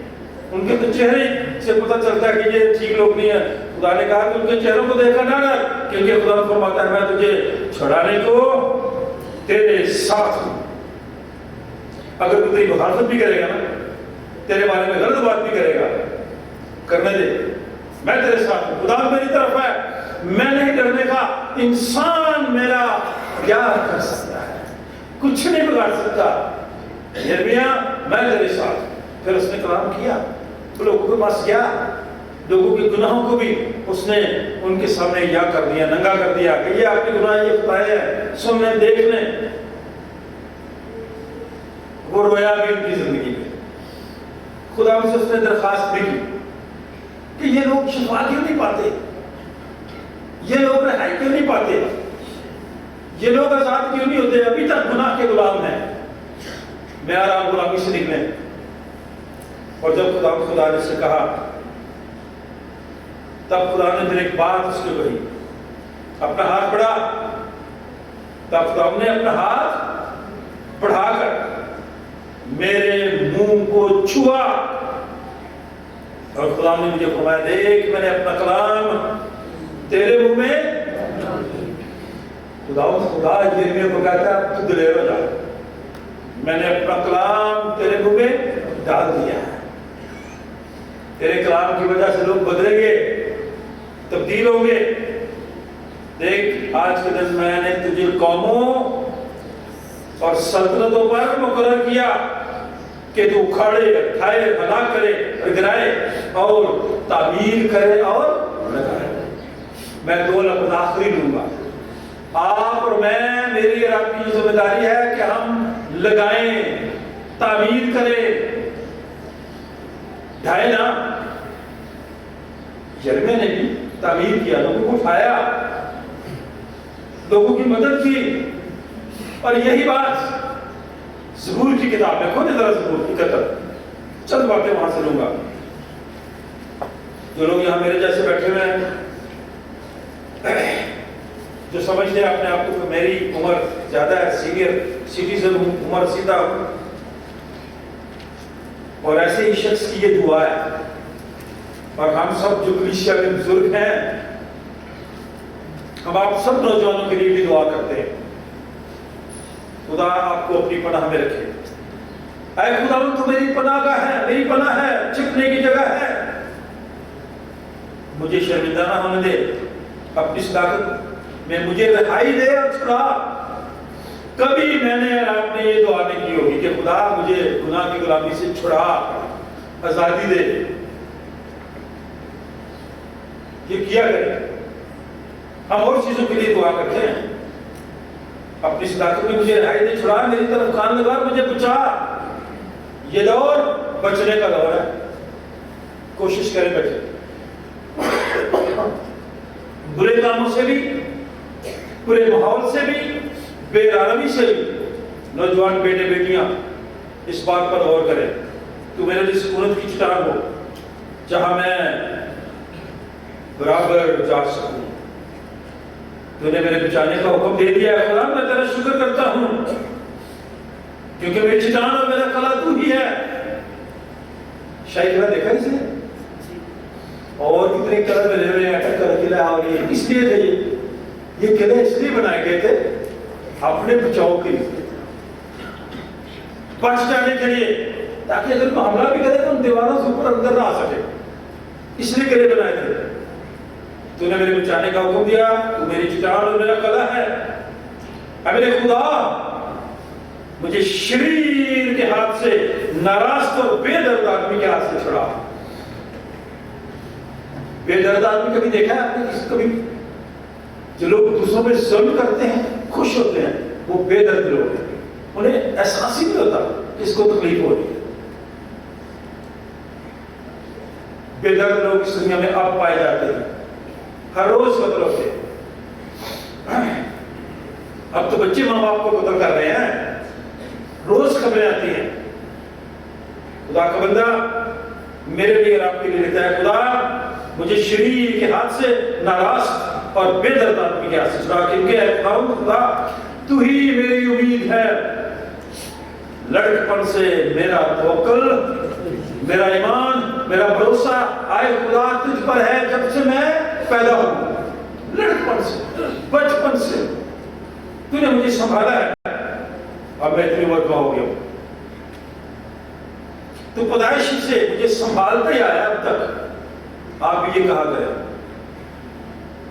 ان کے تو چہرے سے پتہ چلتا ہے کہ یہ ٹھیک لوگ نہیں ہیں. خدا نے کہا کہ ان کے چہروں کو دیکھ کر نہ ڈر, کیونکہ خدا فرماتا ہے میں تجھے چھڑانے کو تیرے ساتھ ہوں. اگر تو تیری مخالفت بھی کرے گا نا, تیرے بارے میں غلط بات بھی کرے گا, کرنے دے, میں تیرے ساتھ ہوں. خدا میری طرف ہے, میں نہیں ڈرنے کا. انسان میرا کیا کر سکتا ہے, کچھ نہیں بگاڑ سکتا. یرمیا میں تیرے ساتھ. پھر اس نے کلام کیا, تو لوگوں کے پاس گیا, لوگوں کے گناہوں کو بھی اس نے ان کے سامنے یا کر دیا, ننگا کر دیا کہ یہ آپ کے گناہ یہ بتائے ہیں, سن لیں, دیکھ لیں. وہ رویا بھی ان کی زندگی میں. خدا سے اس نے درخواست بھی کی کہ یہ لوگ شفا کیوں نہیں پاتے, یہ لوگ رہائی کیوں نہیں پاتے, یہ لوگ آزاد کیوں نہیں ہوتے, ابھی تک گناہ کے غلام ہیں. میں آ رہا ہوں غلامی سے نکلیں. اور جب خدا نے سے کہا, تب خدا نے پھر ایک بات اس کو کہی, اپنا ہاتھ بڑھا. تب خدا نے اپنا ہاتھ بڑھا کر میرے منہ کو چھوا, اور خدا نے مجھے فرمایا دیکھ میں نے اپنا کلام تیرے منہ میں. خدا یرمیا کو کہتا ہے تو دلیر ہو جا, میں نے اپنا کلام تیرے منہ میں ڈال دیا ہے. تیرے کلام کی وجہ سے لوگ بدلیں گے, تبدیل ہوں گے. دیکھ آج کے دن میں نے تجھے قوموں اور سلطنتوں پر مقرر کیا کہ تو اکھاڑے, اٹھائے, ہلاک کرے, گرائے اور تعمیر کرے اور لگائے. میں 2 لفظ آخری لوں گا. آپ اور میں, میری اور آپ کی ذمہ داری ہے کہ ہم لگائیں, تعمیر کریں, ڈھائے نا. یرمیا نے بھی تعمیر کیا, لوگوں کو اٹھایا, لوگوں کی مدد کی. اور یہی بات زبور کی کتاب میں, کھولے ذرا زبور کی کتاب, چند باتیں وہاں سے لوں گا. جو لوگ یہاں میرے جیسے بیٹھے ہوئے ہیں, جو سمجھتے ہیں اپنے آپ کو کہ میری عمر زیادہ ہے, سینئر سٹیزن ہوں, عمر رسیدہ ہوں, اور ایسے ہی شخص کی یہ دعا ہے. اور ہم سب جو کلیسیا کے بزرگ ہیں, ہم آپ سب نوجوانوں کے لیے بھی دعا کرتے ہیں. خدا آپ کو اپنی پناہ میں رکھے. اے خدا تو میری پناہ گاہ ہے, میری پناہ ہے, چھپنے کی جگہ ہے. مجھے شرمندہ نہ ہونے دے, اپنی صداقت میں مجھے رہائی دے اور چھڑا. کبھی میں نے اور آپ نے یہ دعا نہیں کی ہوگی کہ خدا مجھے گناہ کی غلامی سے چھڑا, آزادی دے. یہ کیا کریں. ہم اور چیزوں کے لیے دعا کرتے ہیں. اپنی صداقت میں مجھے رہائی دے, چھڑا, میری طرف کان لگا, مجھے بچا. یہ دور بچنے کا دور ہے. کوشش کریں بچے, برے کاموں سے بھی, برے ماحول سے بھی, بے آرامی سے بھی. نوجوان بیٹے بیٹیاں اس بات پر غور کریں. تو میرے لیے سکونت کی چٹان ہو جہاں میں برابر جا سکوں. تو نے میرے بچانے کا حکم دے دیا ہے. خدا میں تیرا شکر کرتا ہوں کیونکہ میری چٹان اور میرا قلعہ تو ہی ہے. شاہی قلعہ دیکھا اس نے, اور کتنے قلعے میں رہے ہیں, اٹک کر قلعہ. اور یہ کس لیے تھے, یہ قلعے اس لیے بنائے گئے تھے اپنے بچاؤ کے لیے, بچ جانے کے لیے, تاکہ اگر کوئی حملہ بھی کرے تو ان دیواروں سے اوپر اندر نہ آ سکے. اس لیے قلعے بنائے تھے. تو نے میرے بچانے کا حکم دیا, تو میری چٹان اور میرا قلعہ ہے. اے میرے خدا مجھے شریر کے ہاتھ سے, ناراض اور بے درد آدمی کے ہاتھ سے چھڑا. بے درد آدمی کبھی دیکھا ہے آپ نے کبھی؟ جو لوگ دوسروں پہ ظلم کرتے ہیں خوش ہوتے ہیں وہ بے درد لوگ ہیں، انہیں احساس ہی نہیں ہوتا کہ اس کو تکلیف ہو رہی ہے۔ بے درد لوگ اس دنیا میں اب پائے جاتے ہیں، ہر روز قتل ہوتے ہیں۔ اب تو بچے ماں باپ کو قتل کر رہے ہیں، روز خبریں آتی ہیں۔ خدا کا بندہ میرے لیے اور آپ کے لیے لکھتا ہے، خدا مجھے شریر کے ہاتھ سے ناراض اور بے درد آدمی کے ہاتھ سے چھڑا، کیونکہ اے خدا تو ہی میری امید ہے۔ لڑکپن سے میرا توکل، میرا ایمان، میرا بھروسہ آئے خدا تجھ پر ہے جب سے میں پیدا ہوں۔ لڑکپن سے، بچپن سے تو نے مجھے سنبھالا ہے، اب میں اتنی مرتبہ ہو گیا ہوں۔ تو پیدائش سے مجھے سنبھالتے آیا اب تک، آپ بھی یہ کہا کریں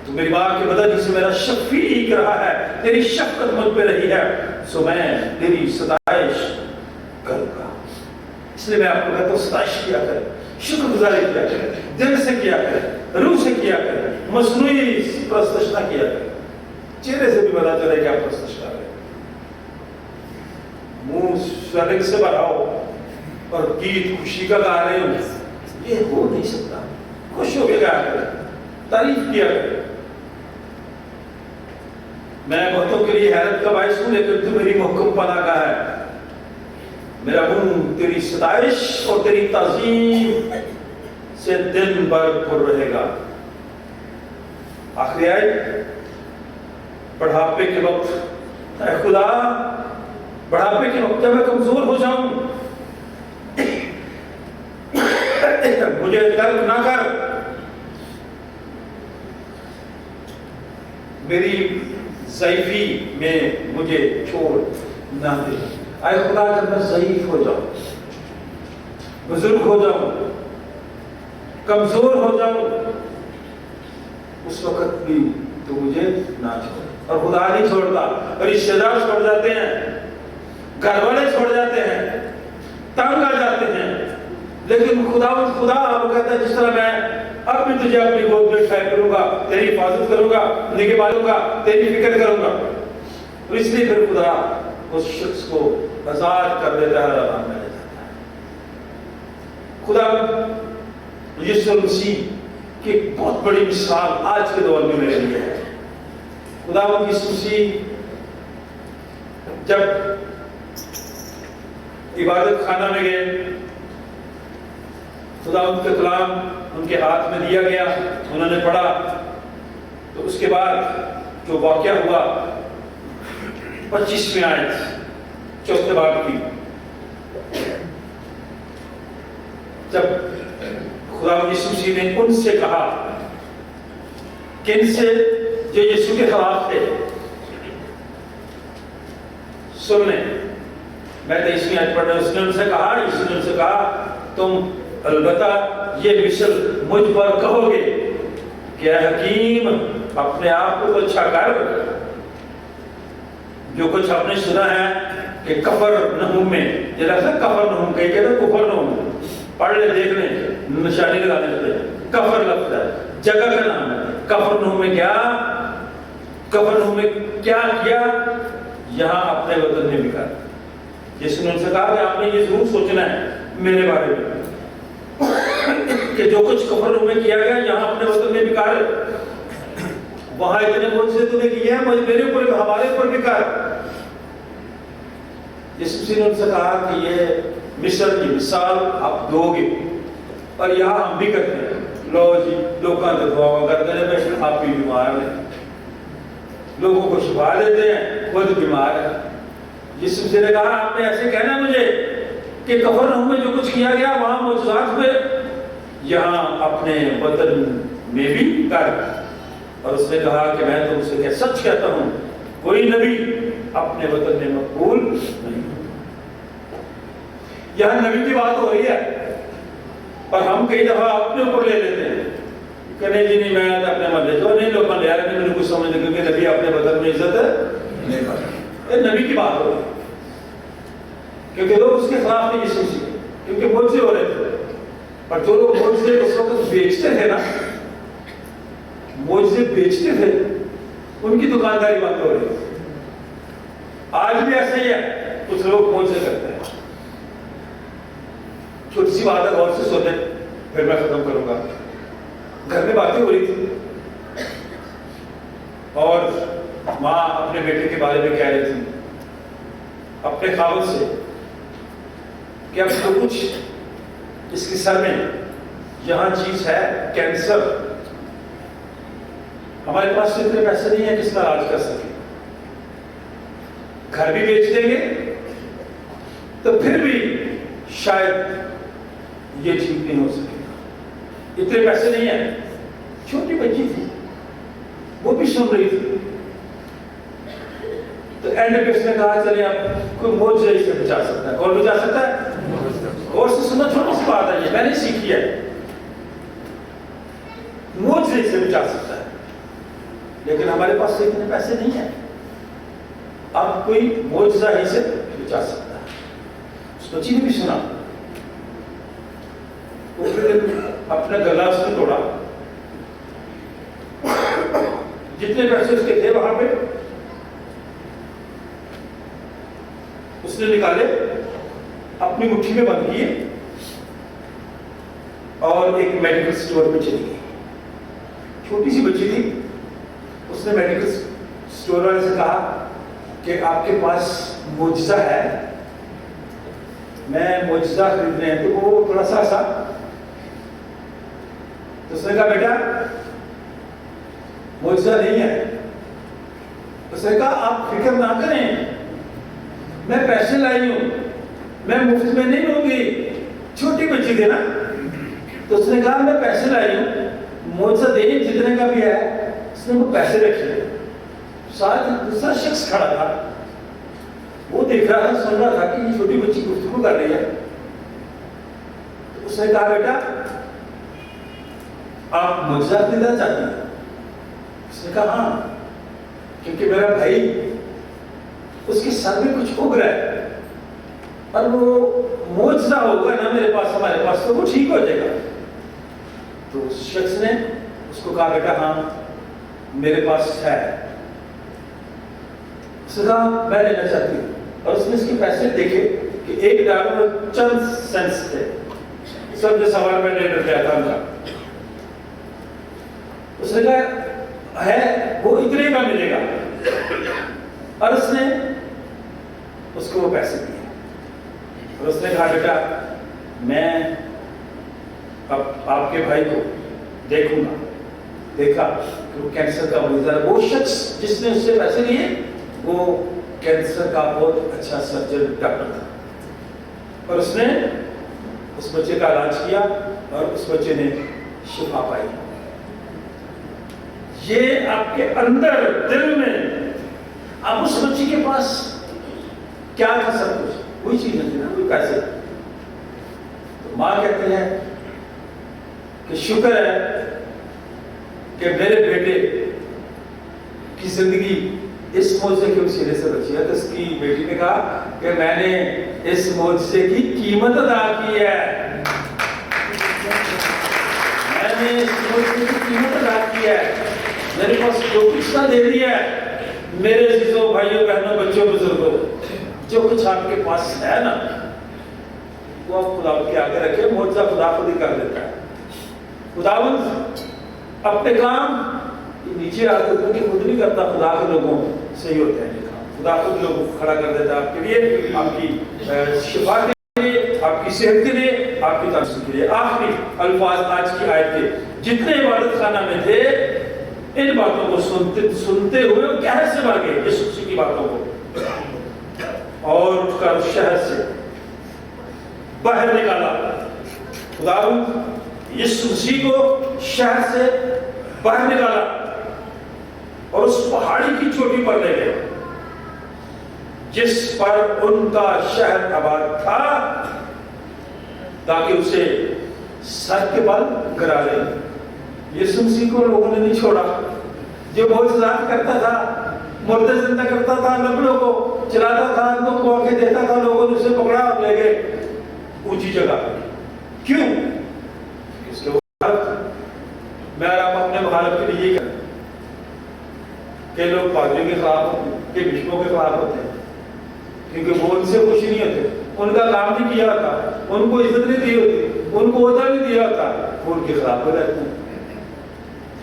تو میری ماں کے بدن سے میرا شفیق رہا ہے، تیری شفقت مجھ پہ رہی ہے، سو میں تیری ستائش کروں گا۔ اس لیے میں آپ کو کہتا ہوں ستائش کیا کریں، شکر گزاری کیا کریں، دل سے کیا کریں، روح سے کیا کریں، مصنوعی پرستش نہ کیا کریں۔ چہرے سے بھی پتا چلے کہ آپ پرستش کر رہے ہیں، منہ سویلنگ سے بھرا ہو اور گیت خوشی کا گا رہے ہوں، یہ ہو نہیں سکتا۔ خوش ہو کے گایا کریں، تعریف کیا کریں۔ میں بہتوں کے لیے حیرت کا باعث ہوں، لیکن تو میری محکم پناہ کا ہے۔ میرا منہ تیری ستائش اور تیری تعظیم سے دن بھر پر رہے گا۔ آخری آیت، بڑھاپے کے وقت اے خدا، بڑھاپے کے وقت جب میں کمزور ہو جاؤں مجھے ترک نہ کر، میری ضعیفی میں مجھے چھوڑ نہ دے۔ اے خدا جب میں ضعیف ہو جاؤں، بزرگ ہو جاؤں، کمزور ہو جاؤں، اس وقت بھی تو مجھے نہ چھوڑ۔ اور خدا نہیں چھوڑتا، اور رشتے دار چھوڑ جاتے ہیں، گھر والے چھوڑ جاتے ہیں، تنگ آ جاتے ہیں، لیکن خدا وہ کہتا ہے جس طرح میں اب بھی تجھے اپنی گود میں اٹھائے کروں گا، تیری حفاظت کروں گا، نگہبانوں گا، تیری فکر کروں گا۔ اور اس لیے پھر خدا اس شخص کو آزاد کر دیتا ہے، آرام میں لے جاتا ہے۔ خدا یسوع مسیح کی ایک بہت بڑی مثال آج کے دور میں میرے لیے ہے۔ خدا یسوع مسیح جب عبادت خانہ میں گئے، خدا ان کے کلام ان کے ہاتھ میں دیا گیا، انہوں نے پڑھا، تو اس کے بعد جو واقعہ ہوا 25ویں آیت 4 باب کی، جب خدا یسوع مسیح نے ان سے کہا، کن سے؟ جو یسوع کے خلاف تھے۔ سن لیں، میں 23ویں آیت پڑھ رہا ہوں۔ اس نے ان سے کہا، یسوع نے ان سے کہا، تم البتہ یہ مثل مجھ پر کہو گے کہ اے حکیم اپنے آپ کو تو اچھا کر، جو کچھ آپ نے سنا ہے کہ کفر نحوم میں، یہ لفظ ہے کفر نحوم، کئی کہتے ہیں کفر نحوم، پڑھ لیں دیکھ لیں، نشانی لگانے لگتے ہیں، کفر لفظ ہے، جگہ کا نام ہے۔ کفر نحوم میں کیا، کفر نحوم میں کیا کیا؟ یہاں اپنے وطن میں بھی کر۔ جس نے ان سے کہا کہ آپ نے یہ ضرور سوچنا ہے میرے بارے میں کہ جو کچھ کفر نحوم میں کیا گیا یہاں اپنے وطن میں بھی کر، وہاں اتنے بہت سے تو نے کیا ہے، میرے اوپر ہمارے اوپر بھی کر۔ یسوع نے ان سے کہا کہ یہ مصر کی مثال آپ دو گے، اور یہاں ہم بھی کرتے ہیں۔ لو جی لوگوں سے دعا کرتے ہیں، میں آپ بھی بیمار ہیں، لوگوں کو شفا دیتے ہیں، خود بیمار ہے۔ یسوع نے کہا آپ نے ایسے کہنا مجھے کہ کفر نحوم میں جو کچھ کیا گیا وہاں معجزات ہوئے، یہاں اپنے وطن میں بھی کر۔ اور اس نے کہا کہ میں تم سے سچ کہتا ہوں کوئی نبی اپنے وطن میں مقبول نہیں۔ یہاں نبی کی بات ہو رہی ہے، اور ہم کئی دفعہ اپنے اوپر لے لیتے ہیں کہ نہیں جی نہیں میں اپنے محلے جو نہیں لوگ لے رہے ہیں، کچھ سمجھتے کیونکہ نبی اپنے وطن میں عزت نہیں کرتے۔ یہ نبی کی بات ہو رہی ہے، کیونکہ لوگ اس کے خلاف نہیں یسوع سے، کیونکہ معجزے ہو رہے تھے، اور جو لوگ معجزے اس وقت بیچتے تھے نا، मोजे बेचते थे उनकी दुकानदारी बंद हो रही थी। आज भी ऐसा ही है, कुछ लोग मोजे करते हैं। छोटी सी बात है, गौर से सुने, फिर मैं खत्म करूंगा। घर में बातें हो रही थी और माँ अपने बेटे के बारे में कह रही थी अपने खावत से कि अब तो कुछ इसके सर में यहां चीज है कैंसर, हमारे पास तो इतने पैसे नहीं है कि इसका इलाज कर सके, घर भी बेच देंगे तो फिर भी शायद ये ठीक नहीं हो सकेगा, इतने पैसे नहीं है। छोटी बच्ची थी, वो भी सुन रही थी। तो एंड पे उसने कहा चलिए अब कोई मोजे से बचा सकता है। कौन बचा सकता है? और से सुना, छोटी सी बात है, ये मैंने सीखी है। मोजे से बचा सकता है, लेकिन हमारे पास तो इतने पैसे नहीं है, अब कोई मोजा ही से बचा सकता है। उस बच्ची ने भी सुना, वो फिर अपना गला उसने तोड़ा, जितने पैसे उसके थे वहां पे उसने निकाले, अपनी मुट्ठी में बंद किए और एक मेडिकल स्टोर में चली गई। छोटी सी बच्ची थी, उसने मेडिकल स्टोर वाले से कहा कि आपके पास मुआवजा है, मैं मुआवजा खरीदने हैं। तो वो थोड़ा सा तो उसने कहा बेटा मुआवजा नहीं है। उसने कहा आप फिक्र ना करें, मैं पैसे लाई हूं, मैं मुफ्त में नहीं लूंगी। छोटी बच्ची थी ना, तो उसने कहा मैं पैसे लाई हूं, मुआवजा देने जितने का भी है। उसने वो पैसे रखे, साथ दूसरा शख्स खड़ा था, वो देख रहा था, सुन रहा था कि ये छोटी बच्ची गुफ्तगू कर रही है। तो उसने कहा बेटा आप मुआवजा खरीदना चाहती हैं? उसने कहा हाँ, क्योंकि मेरा भाई उसके सर में कुछ उग रहा है और वो मुआवजा होगा ना मेरे पास, हमारे पास, तो वो ठीक हो जाएगा। तो उस शख्स ने उसको कहा बेटा हाँ मेरे पास है। उसने कहा मैं लेना चाहती हूँ, और उसने इसके पैसे देखे कि $1 में चंद सेंट्स थे, सब जो सवाल में ले गया था उनका। उसने कहा है वो इतने का मिलेगा, और उसने उसको वो पैसे दिए। और उसने कहा बेटा मैं अब आपके भाई को देखूंगा। देखा कि वो कैंसर का मरीज है। वो शख्स जिसने उससे पैसे लिए वो कैंसर का बहुत अच्छा सर्जन डॉक्टर था, और उसने उस बच्चे का इलाज किया और उस बच्चे ने शिफा पाई। ये आपके अंदर दिल में, अब उस बच्ची के पास क्या था? सब कुछ, कोई चीज नहीं थी ना, कोई पैसे। तो मां कहते हैं कि शुक्र है कि मेरे बेटे की जिंदगी इस मुआवजे के वसीले से बची है। तो उसकी बेटी ने कहा कि मैंने इस मुआवजे की कीमत अदा की है, मैंने इस मुआवजे की कीमत अदा की है, मेरे पास जो कुछ ना दे दिया है। मेरे अजीजों, भाइयों, बहनों, बच्चों, बुजुर्गों, जो कुछ आपके पास है ना, वो आप खुदा के आगे रखे, मुआवजा खुदा खुद ही कर देता है। खुदावंद अपने काम नीचे आकर खुद नहीं करता, खुदा के लोगों से ही होते हैं ये काम। खुदा खुद लोगों को खड़ा कर देता है आपके लिए, आपकी शिफा के लिए, आपकी सेहत के लिए, आपकी तंदुरुस्ती के लिए। आखिरी अल्फाज आज की आयत के, जितने इबादत खाना में थे इन बातों को सुनते हुए गहरे से मर गए यीशु मसीह की बातों को, और उठकर शहर से बाहर निकाला। खुदावंद यीशु मसीह को शहर से बाहर निकाला और उस पहाड़ी की चोटी पर ले गए जिस पर उनका शहर आबाद था, ताकि उसे सर के बल गिरा ले। यीशु मसीह को लोगों ने नहीं छोड़ा, जो बहुत करता था, मुर्दे जिंदा करता था, लंगड़ों को चलाता था, लोगों को आंखें देता था, लोगों ने उसे पकड़ा और ले गए ऊंची जगह। क्यों? इसके मैं अपने मुखालिफ के लिए कि लोग पादरियों के खिलाफ होते हैं, कि बिशपों के खिलाफ होते हैं, क्योंकि वो उनसे खुश नहीं होते, उनका काम नहीं किया होता, उनको इज्जत नहीं दी होती, उनको ओहदा नहीं दिया होता, वो उनके खिलाफ हो जाते हैं।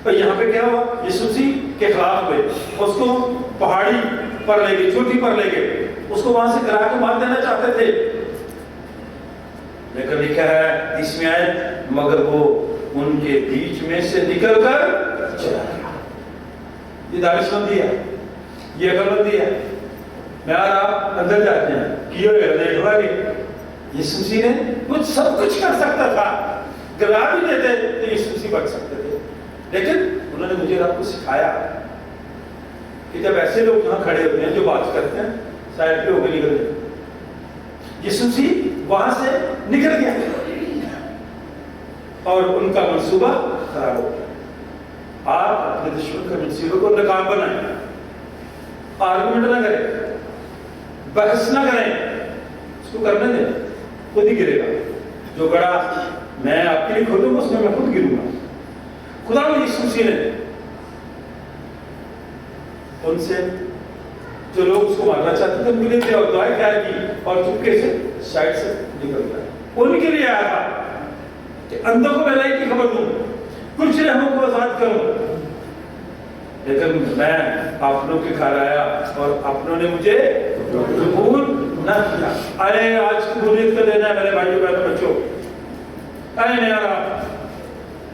और यहाँ पे क्या हुआ, यीशु मसीह के खिलाफ हुए, उसको पहाड़ी पर ले गए, चोटी पर ले गए, उसको वहां से गिरा के मार देना चाहते थे, लेकिन लिखा है 30वें आयत, मगर वो उनके बीच में से निकल कर चला गया। ये दानिशमंदी है, ये अकलमंदी है। मैं और आप अंदर जाते हैं, किए हुए हृदय ढोएंगे। यीशु मसीह ने कुछ सब कुछ कर सकता था, गिरा भी देते तो यीशु मसीह बच सकते थे, लेकिन उन्होंने मुझे और आपको सिखाया कि जब ऐसे लोग यहाँ खड़े होते हैं जो बात करते हैं, साइड पे होकर निकल जाते, यीशु मसीह वहां से निकल गया और उनका मंसूबा खराब हो गया। आप अपने दुश्मन के मंसूबे को नाकाम बनाएं, आर्गुमेंट ना करें, बहस ना करें, उसको करने दें, खुद ही गिरेगा। जो गड़ा मैं आपके लिए खोलूंगा उसमें मैं खुद गिरूंगा। खुदा यीशु मसीह ने उनसे जो लोग उसको मारना चाहते थे उनके लिए दुआएं क्या की और चुपके से साइड से निकल गया। उनके लिए आया था कि अंधों को भलाई की खबर दूं, कुछ रहमों को आजाद करूं, लेकिन मैं अपनों के घर आया और अपनों ने मुझे कबूल न किया। अरे आज कबूलियत कर लेना है मेरे भाइयों बहनों बच्चों, अरे मेरा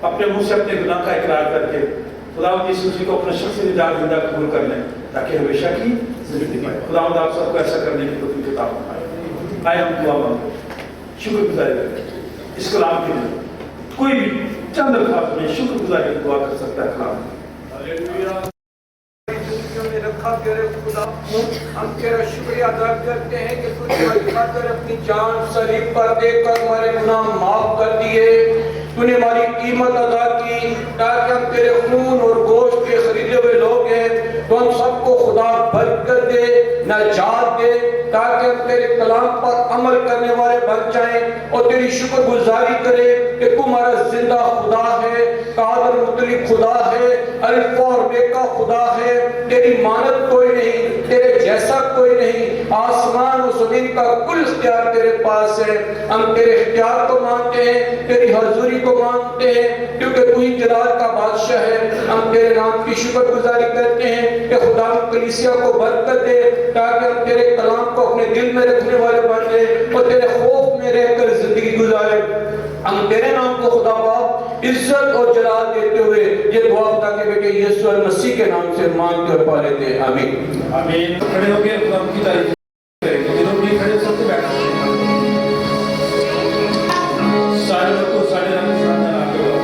अपने मुंह से अपने गुनाह का इकरार करके खुदा यीशु मसीह को अपना शख्स निजात जिंदा कबूल कर लें ताकि हमेशा की जिंदगी पाए। खुदा आप सबको ऐसा करने की तौफीक अता फरमाए। आए हम दुआ मांगते, शुक्रगुजारी करते इस कलाम के लिए। कोई भी चंद अल्फाज में शुक्रगुजारी की दुआ कर सकता है कलाम। हालेलुया। में रखा तेरे खुदा, हम तेरा शुक्रिया अदा करते हैं कि तूने हमारी खातिर अपनी जान सलीब पर देकर हमारे गुनाह माफ कर दिए। तूने हमारी कीमत अदा की ताकि हम तेरे खून और गोश्त के खरीदे हुए लोग हैं। तो हम सबको खुदा बरकत दे, नजात दे, ताकि हम तेरे कलाम पर अमल करने वाले बन जाएं और तेरी शुक्रगुजारी करें कि तू हमारा जिंदा खुदा है, कादर मुतलिक खुदा है, अल्फा और बेका खुदा है। तेरी मानत कोई नहीं, तेरे जैसा कोई नहीं। आसमान और जमीन का कुल इख्तियार तेरे पास है। हम तेरे इख्तियार को मानते हैं, तेरी हजूरी को मानते हैं, क्योंकि तू ही जलाल का बादशाह है। हम तेरे नाम की शुक्रगुजारी करते हैं कि खुदा कलीसिया को बरकत दे ताकि हम तेरे कलाम को अपने दिल में रखने वाले बन जाए और तेरे खौफ में रहकर जिंदगी गुजारे। हम तेरे नाम को खुदा बाप इज्जत और जलाल देते हुए ये दुआ खुदा के बेटे यीशु मसीह के नाम से मांगते और पा लेते हैं, आमीन। आमीन। खड़े होकर खुदा की तारीफ करेंगे। जो लोग नहीं खड़े सबको बैठना है। सारे लोग को सारे रंग सामने आके बोलो।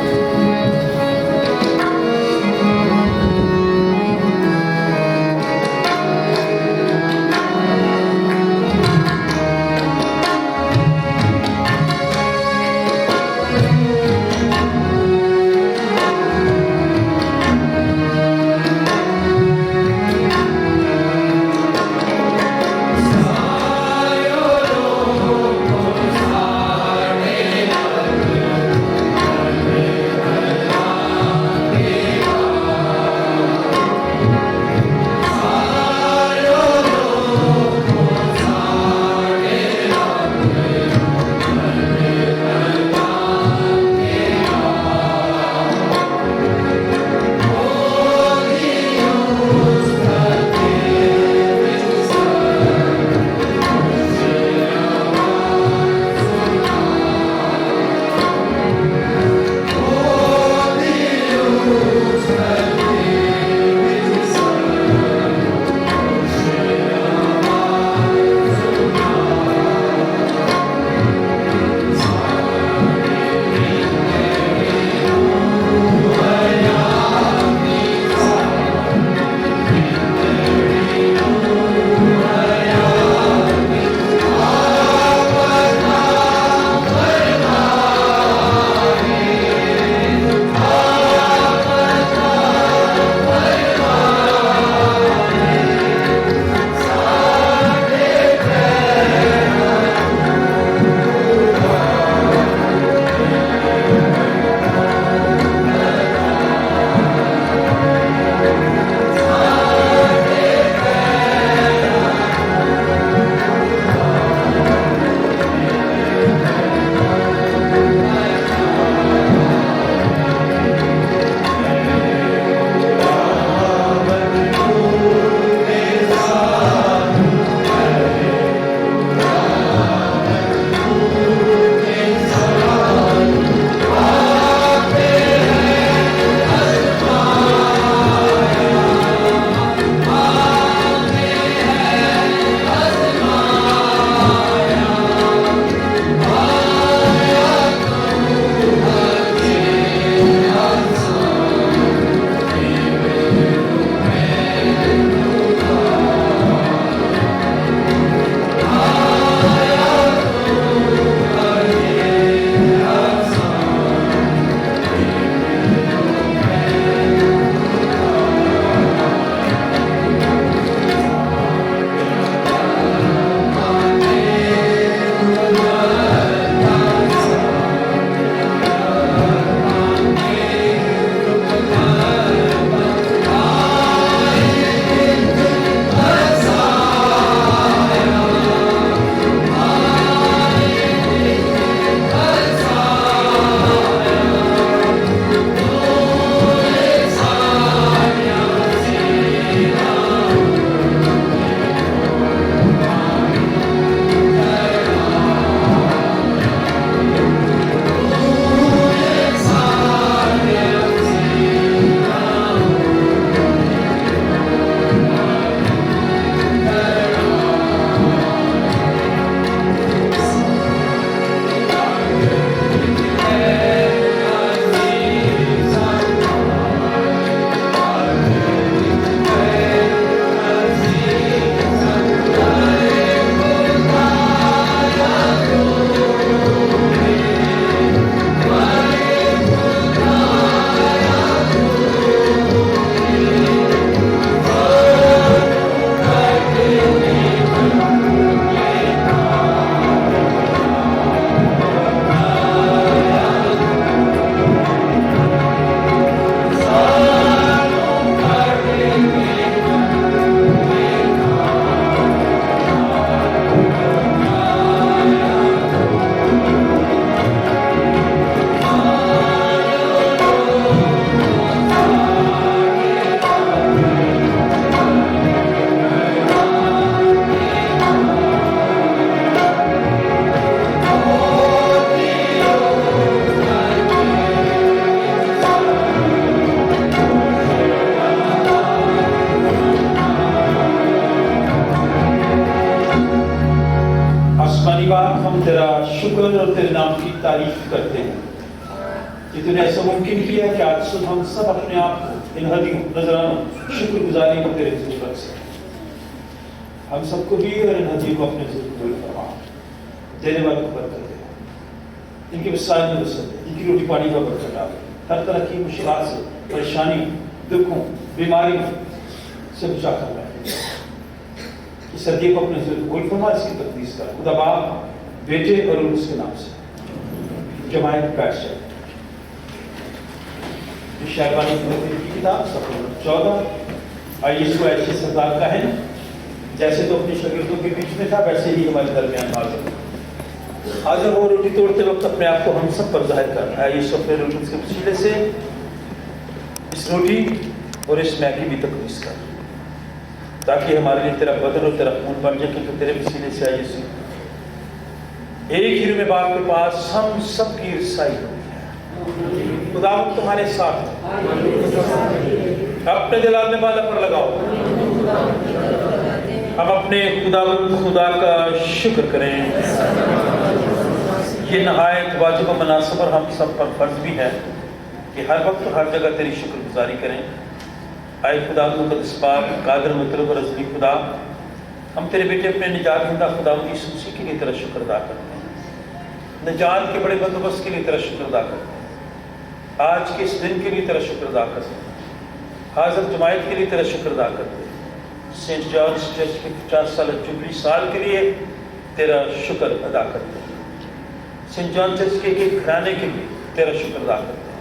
शुक्र और तेरे नाम की तारीफ करते हैं कि तूने ऐसा मुमकिन किया कि आज सुबह हम सब अपने आप को इन हदियों नजरानों शुक्रगुजारी को तेरे ज़िम्मे रख सकें। हम सबको भी और इन हदियों को अपने ज़िम्मे कबूल फरमा, देने वाले को बरकत दे, इनके वसाइल में वसत, इनकी रोटी पानी का बरकत डाल, हर तरह की मुश्किलात से, परेशानी, दुखों, बीमारियों से बचा कर रहे। इस हदीये को अपने ज़िम्मे कबूल फरमा, इसकी तकदीस कर। खुदा बाप, बेटे और उसके नाम से जमायत बैठ जाए। शायबानी की किताब सफ़र 14। आइए इसको ऐसे सरदार कहें जैसे तो अपने शागिर्दों के बीच में था, वैसे ही हमारे दरमियान हाजिर। हाजिर हो रोटी तोड़ते वक्त अपने आप को हम सब पर जाहिर कर। आइए सो अपने रोटी के वसीले से इस रोटी और इस मैगी की भी तकदीस कर, ताकि हमारे लिए तेरा बदन और तेरा खून बन जाए, क्योंकि तेरे वसीले से आइए सी एक ही में बाप के पास हम सब की रसाई हो। खुदा तुम्हारे साथ अपने दिलाल में बाला पर लगाओ। हम अपने खुदा का शुक्र करें। ये नहायत वाजिब व मुनासिब और हम सब पर फर्ज भी है कि हर वक्त हर जगह तेरी शुक्रगुजारी करें। आए खुदा मुक़द्दस पाक कादिर मुतलब और अज़ली खुदा, हम तेरे बेटे अपने निजात दहिंदा खुदा यीशु मसीह के लिए तेरा शुक्र अदा करते हैं। निजात के बड़े बंदोबस्त के लिए तेरा शुक्र अदा करते हैं। आज के इस दिन के लिए तेरा शुक्र अदा करते हैं। हाज़िर जमायत के लिए तेरा शुक्र अदा करते हैं। सेंट जॉर्ज चर्च के 50 साल जुबली साल के लिए तेरा शुक्र अदा करते हैं। सेंट जॉन चर्च के एक घराने के लिए तेरा शुक्र अदा करते हैं।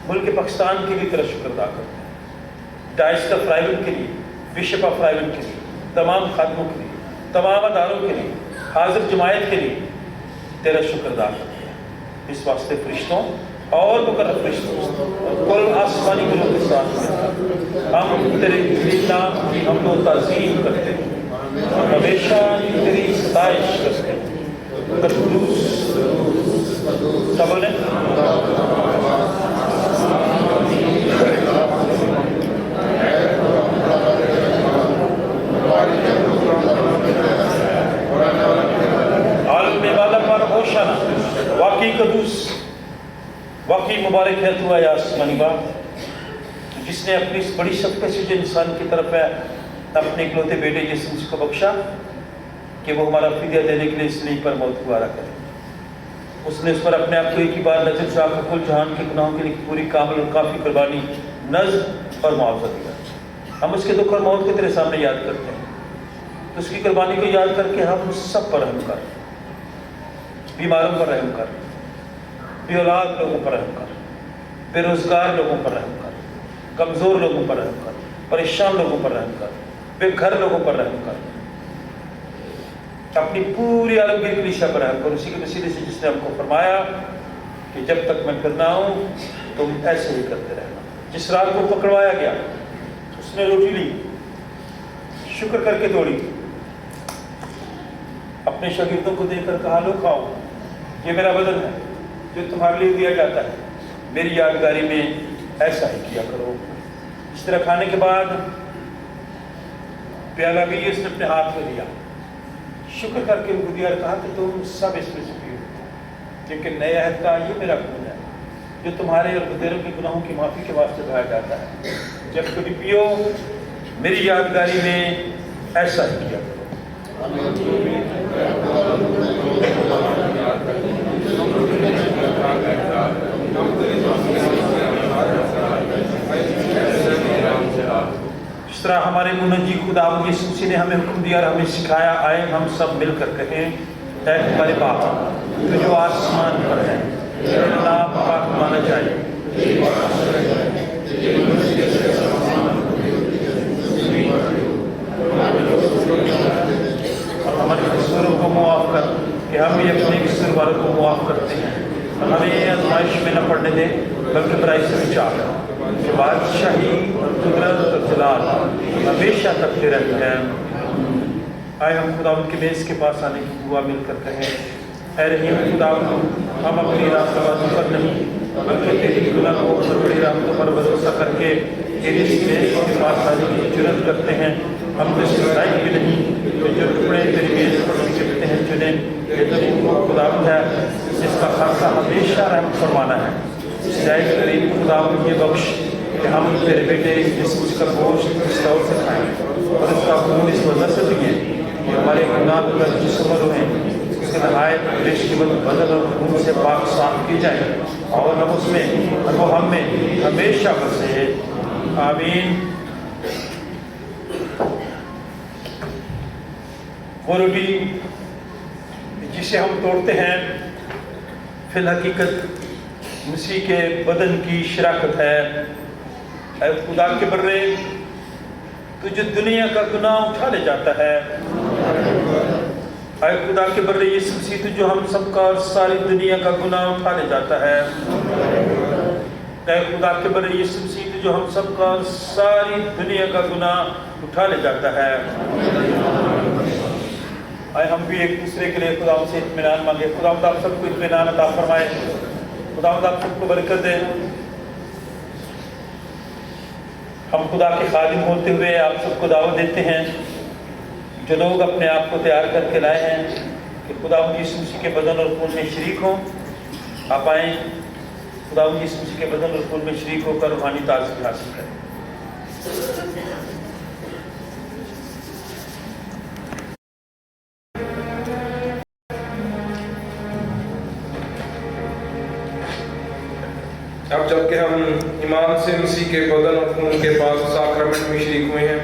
मुल्क पाकिस्तान के लिए तेरा शुक्र अदा करते हैं। डाइस ऑफ राइवन के लिए, बिशप ऑफ राइवन के लिए, तमाम खादमों के लिए, तमाम अदारों के लिए, हाजिर जमायत के लिए तेरा शुक्र अदा करते हैं। इस वास्ते फरिश्तों और मुकर्रब फरिश्तों और कुल आसमानी गुलों के साथ हम तेरे नाम की हम लोग ताज़ीम करते हैं। हम हमेशा तेरी सताइश करते हैं। कद्दूस सब बोले आलम वाला पर होशाना, वाकई कद्दूस, वाकई मुबारक है तू आया आसमानी बाप, जिसने अपनी इस बड़ी शफ़क़त से जो इंसान की तरफ है अपने इकलौते बेटे यीशु मसीह को बख्शा कि वो हमारा फिदिया देने के लिए इसलिए पर मौत गुवारा करे। उसने इस पर अपने आप को एक ही बार नजर से आकर कुल जहान के गुनाहों के लिए पूरी कामिल और काफ़ी कुर्बानी नज़्र और मुआवजा दिया। हम उसके दुख और मौत को तेरे सामने याद करते हैं, तो उसकी कुर्बानी को याद करके हम सब पर रहम कर, बीमारों पर रहम कर, बेऔलाद लोगों पर रहम कर, बेरोजगार लोगों पर रहम कर, कमज़ोर लोगों पर रहम कर, परेशान लोगों पर रहम कर, बेघर लोगों पर रहम कर, अपनी पूरी आलमगीर कलीसिया पर रहम कर। उसी के वसीले से जिसने हमको फरमाया कि जब तक मैं फिर ना आऊँ तुम ऐसे ही करते रहना। जिस रात को पकड़वाया गया उसने रोटी ली, शुक्र करके तोड़ी, अपने शागिर्दों को देकर कहा लो खाओ, ये मेरा बदन है जो तुम्हारे लिए दिया जाता है, मेरी यादगारी में ऐसा ही किया करो। इस तरह खाने के बाद प्याला भी इसने अपने हाथ में लिया, शुक्र करके उनको दिया और कहा कि तुम सब इसमें से पियो, क्योंकि नए अहद का ये मेरा खून है जो तुम्हारे और बतेरों के गुनाहों की माफ़ी के वास्ते बहाया जाता है। जब कभी पियो मेरी यादगारी में ऐसा ही किया करो। जिस तरह हमारे मुनज्जी खुदा यीशु मसीह ने हमें हुक्म दिया और हमें सिखाया, आए हम सब मिलकर कहें, ऐ हमारे बाप तू जो आसमान पर है, तेरा नाम पाक माना जाए, और हमारे कसूरों को मुआफ़ कर कि हम भी अपने कसूर वालों को मुआफ़ करते हैं। हमें आज़माइश में न पड़ने दे बल्कि बुराई से बचा कर, कि बादशाही और कुदरत और जलाल हमेशा तक रहते हैं। आए हम खुदा उनके मेज़ के पास आने की दुआ मिलकर कहें, ऐ रहीम खुदा हम अपनी रास्तबाज़ी पर नहीं बल्कि तेरी गुनाहों पर बड़ी रास्तों पर भरोसा करके तेरी मेज़ के पास आने की जुर्रत करते हैं। हम तो इस लायक भी नहीं कि जो टुकड़े तेरी मेज़ पर चिपते हैं चुने, ये तो खुदावंद है जिसका खासा हमेशा रहम फरमाना है। जाए करीम खुदावंद ये बख्श कि हम तेरे बेटे यीशु का गोश्त इस तौर से खाएं और इसका खून इस वजह से पिए कि हमारे गुनाह का जिस्म हैं उसके नहायत रिश्क बदल और खून से पाक साफ की जाए और हम उसमें और वो हम में हमेशा बसे। आमीन। वो रोटी जिसे हम तोड़ते हैं फिल हकीकत मसीह के बदन की शराकत है। ऐ खुदा के बर्रे तुझे दुनिया का गुनाह उठा ले जाता है। ऐ खुदा के बर्रे यीशु मसीह तुझे हम सबका और सारी दुनिया का गुनाह उठा ले जाता है। ऐ खुदा के बर्रे यीशु मसीह तुझे हम सबका और सारी दुनिया का गुनाह उठा ले जाता है। आए हम भी एक दूसरे के लिए खुदा से इत्मीनान मांगे। खुदा आप सबको इत्मीनान अता फरमाए। खुदा आप सबको बरकत दे। हम खुदा के खादिम होते हुए आप सबको दावत देते हैं जो लोग अपने आप को तैयार करके लाए हैं कि खुदा यीशु मसीह के बदन और खून में शरीक हों। आप आए खुदा यीशु मसीह के बदन और खून में शरीक होकर रूहानी ताज़गी हासिल करें। अब जबकि हम ईमान से मसीह के बदन और खून के पास साक्रामेंट में शरीक हुए हैं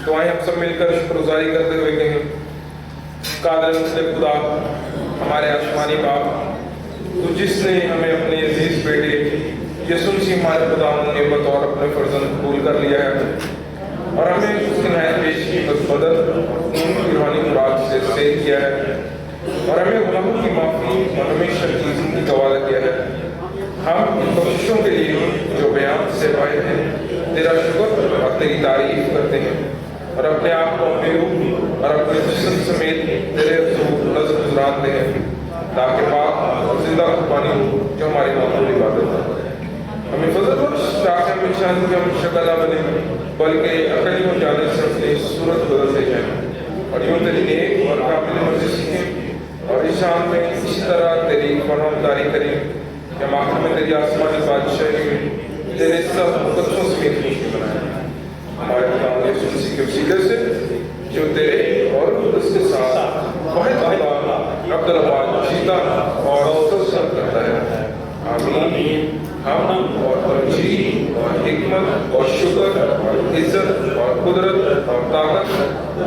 तो आए हम सब मिलकर शुक्रगुजारी करते हुए कहें, कादर खुदा हमारे आसमानी बाप, तो जिसने हमें अपने अजीज बेटे यीशु मसीह हमारे खुदा ने बतौर अपने फर्जंद कबूल कर लिया है और हमें उसके नहायत पेश की बदन खून की रूहानी खुराक से सेव किया है और हमें गुनाहों की माफ़ी और हमेशा की जिंदगी का वादा किया है। हम इन बख्शिशों के लिए जो बयान से पाए हैं तेरा शुक्र और तेरी तारीफ करते हैं और अपने आप को अपने रूह और अपने जिस्म समेत तेरे नज़र गुजराते हैं ताकि पाक और जिंदा कुर्बानी हो जो हमारी मामूल इबादत है। हमें फजल बख्श ताकि हम इंसान की हम शक्ल न बने बल्कि अकली हो जाने से अपनी सूरत बदलते जाएं और यूँ तेरी नेक और काबिल मर्जी सीखें और इस शाम में इसी तरह तेरी फरमाबरदारी करें कि हम आखिर में तेरी आसमानी बादशाही में तेरे सब मुकद्दसों समेत खुशी बनाए। हमारे खुदा यीशु मसीह के वसीले से जो तेरे और उसके साथ वाहिद अल्लाह अब्दुल अब्बास जीता और सल्लल्लाहु करता है। आमीन। हम और तवज्जीह और हिकमत और शुक्र और इज्जत और कुदरत और ताकत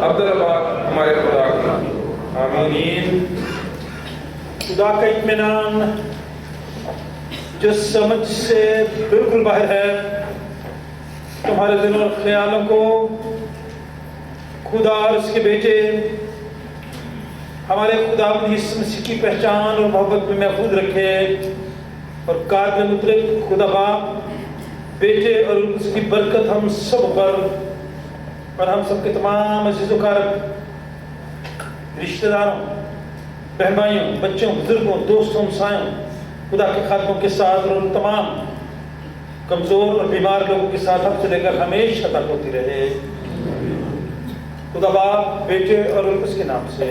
अब्दुल अब्बास हमारे खुदा की। आमीन। खुदा का इत्मीनान जो समझ से बिल्कुल बाहर है तुम्हारे दिलों और ख्यालों को खुदा और उसके बेटे हमारे खुदा यीशु मसीह की पहचान और मोहब्बत में महफूज रखे और काबिल मुतलक खुदा बाप बेटे और उसकी बरकत हम सब पर और हम सबके तमाम अजीज़ों कारब रिश्तेदारों बहन भाइयों बच्चों बुजुर्गों दोस्तों हमसायों खुदा के खादमों के साथ और उन तमाम कमज़ोर और बीमार लोगों के साथ अब से लेकर हमेशा तक होती रहे। खुदा बाप बेटे और उसके नाम से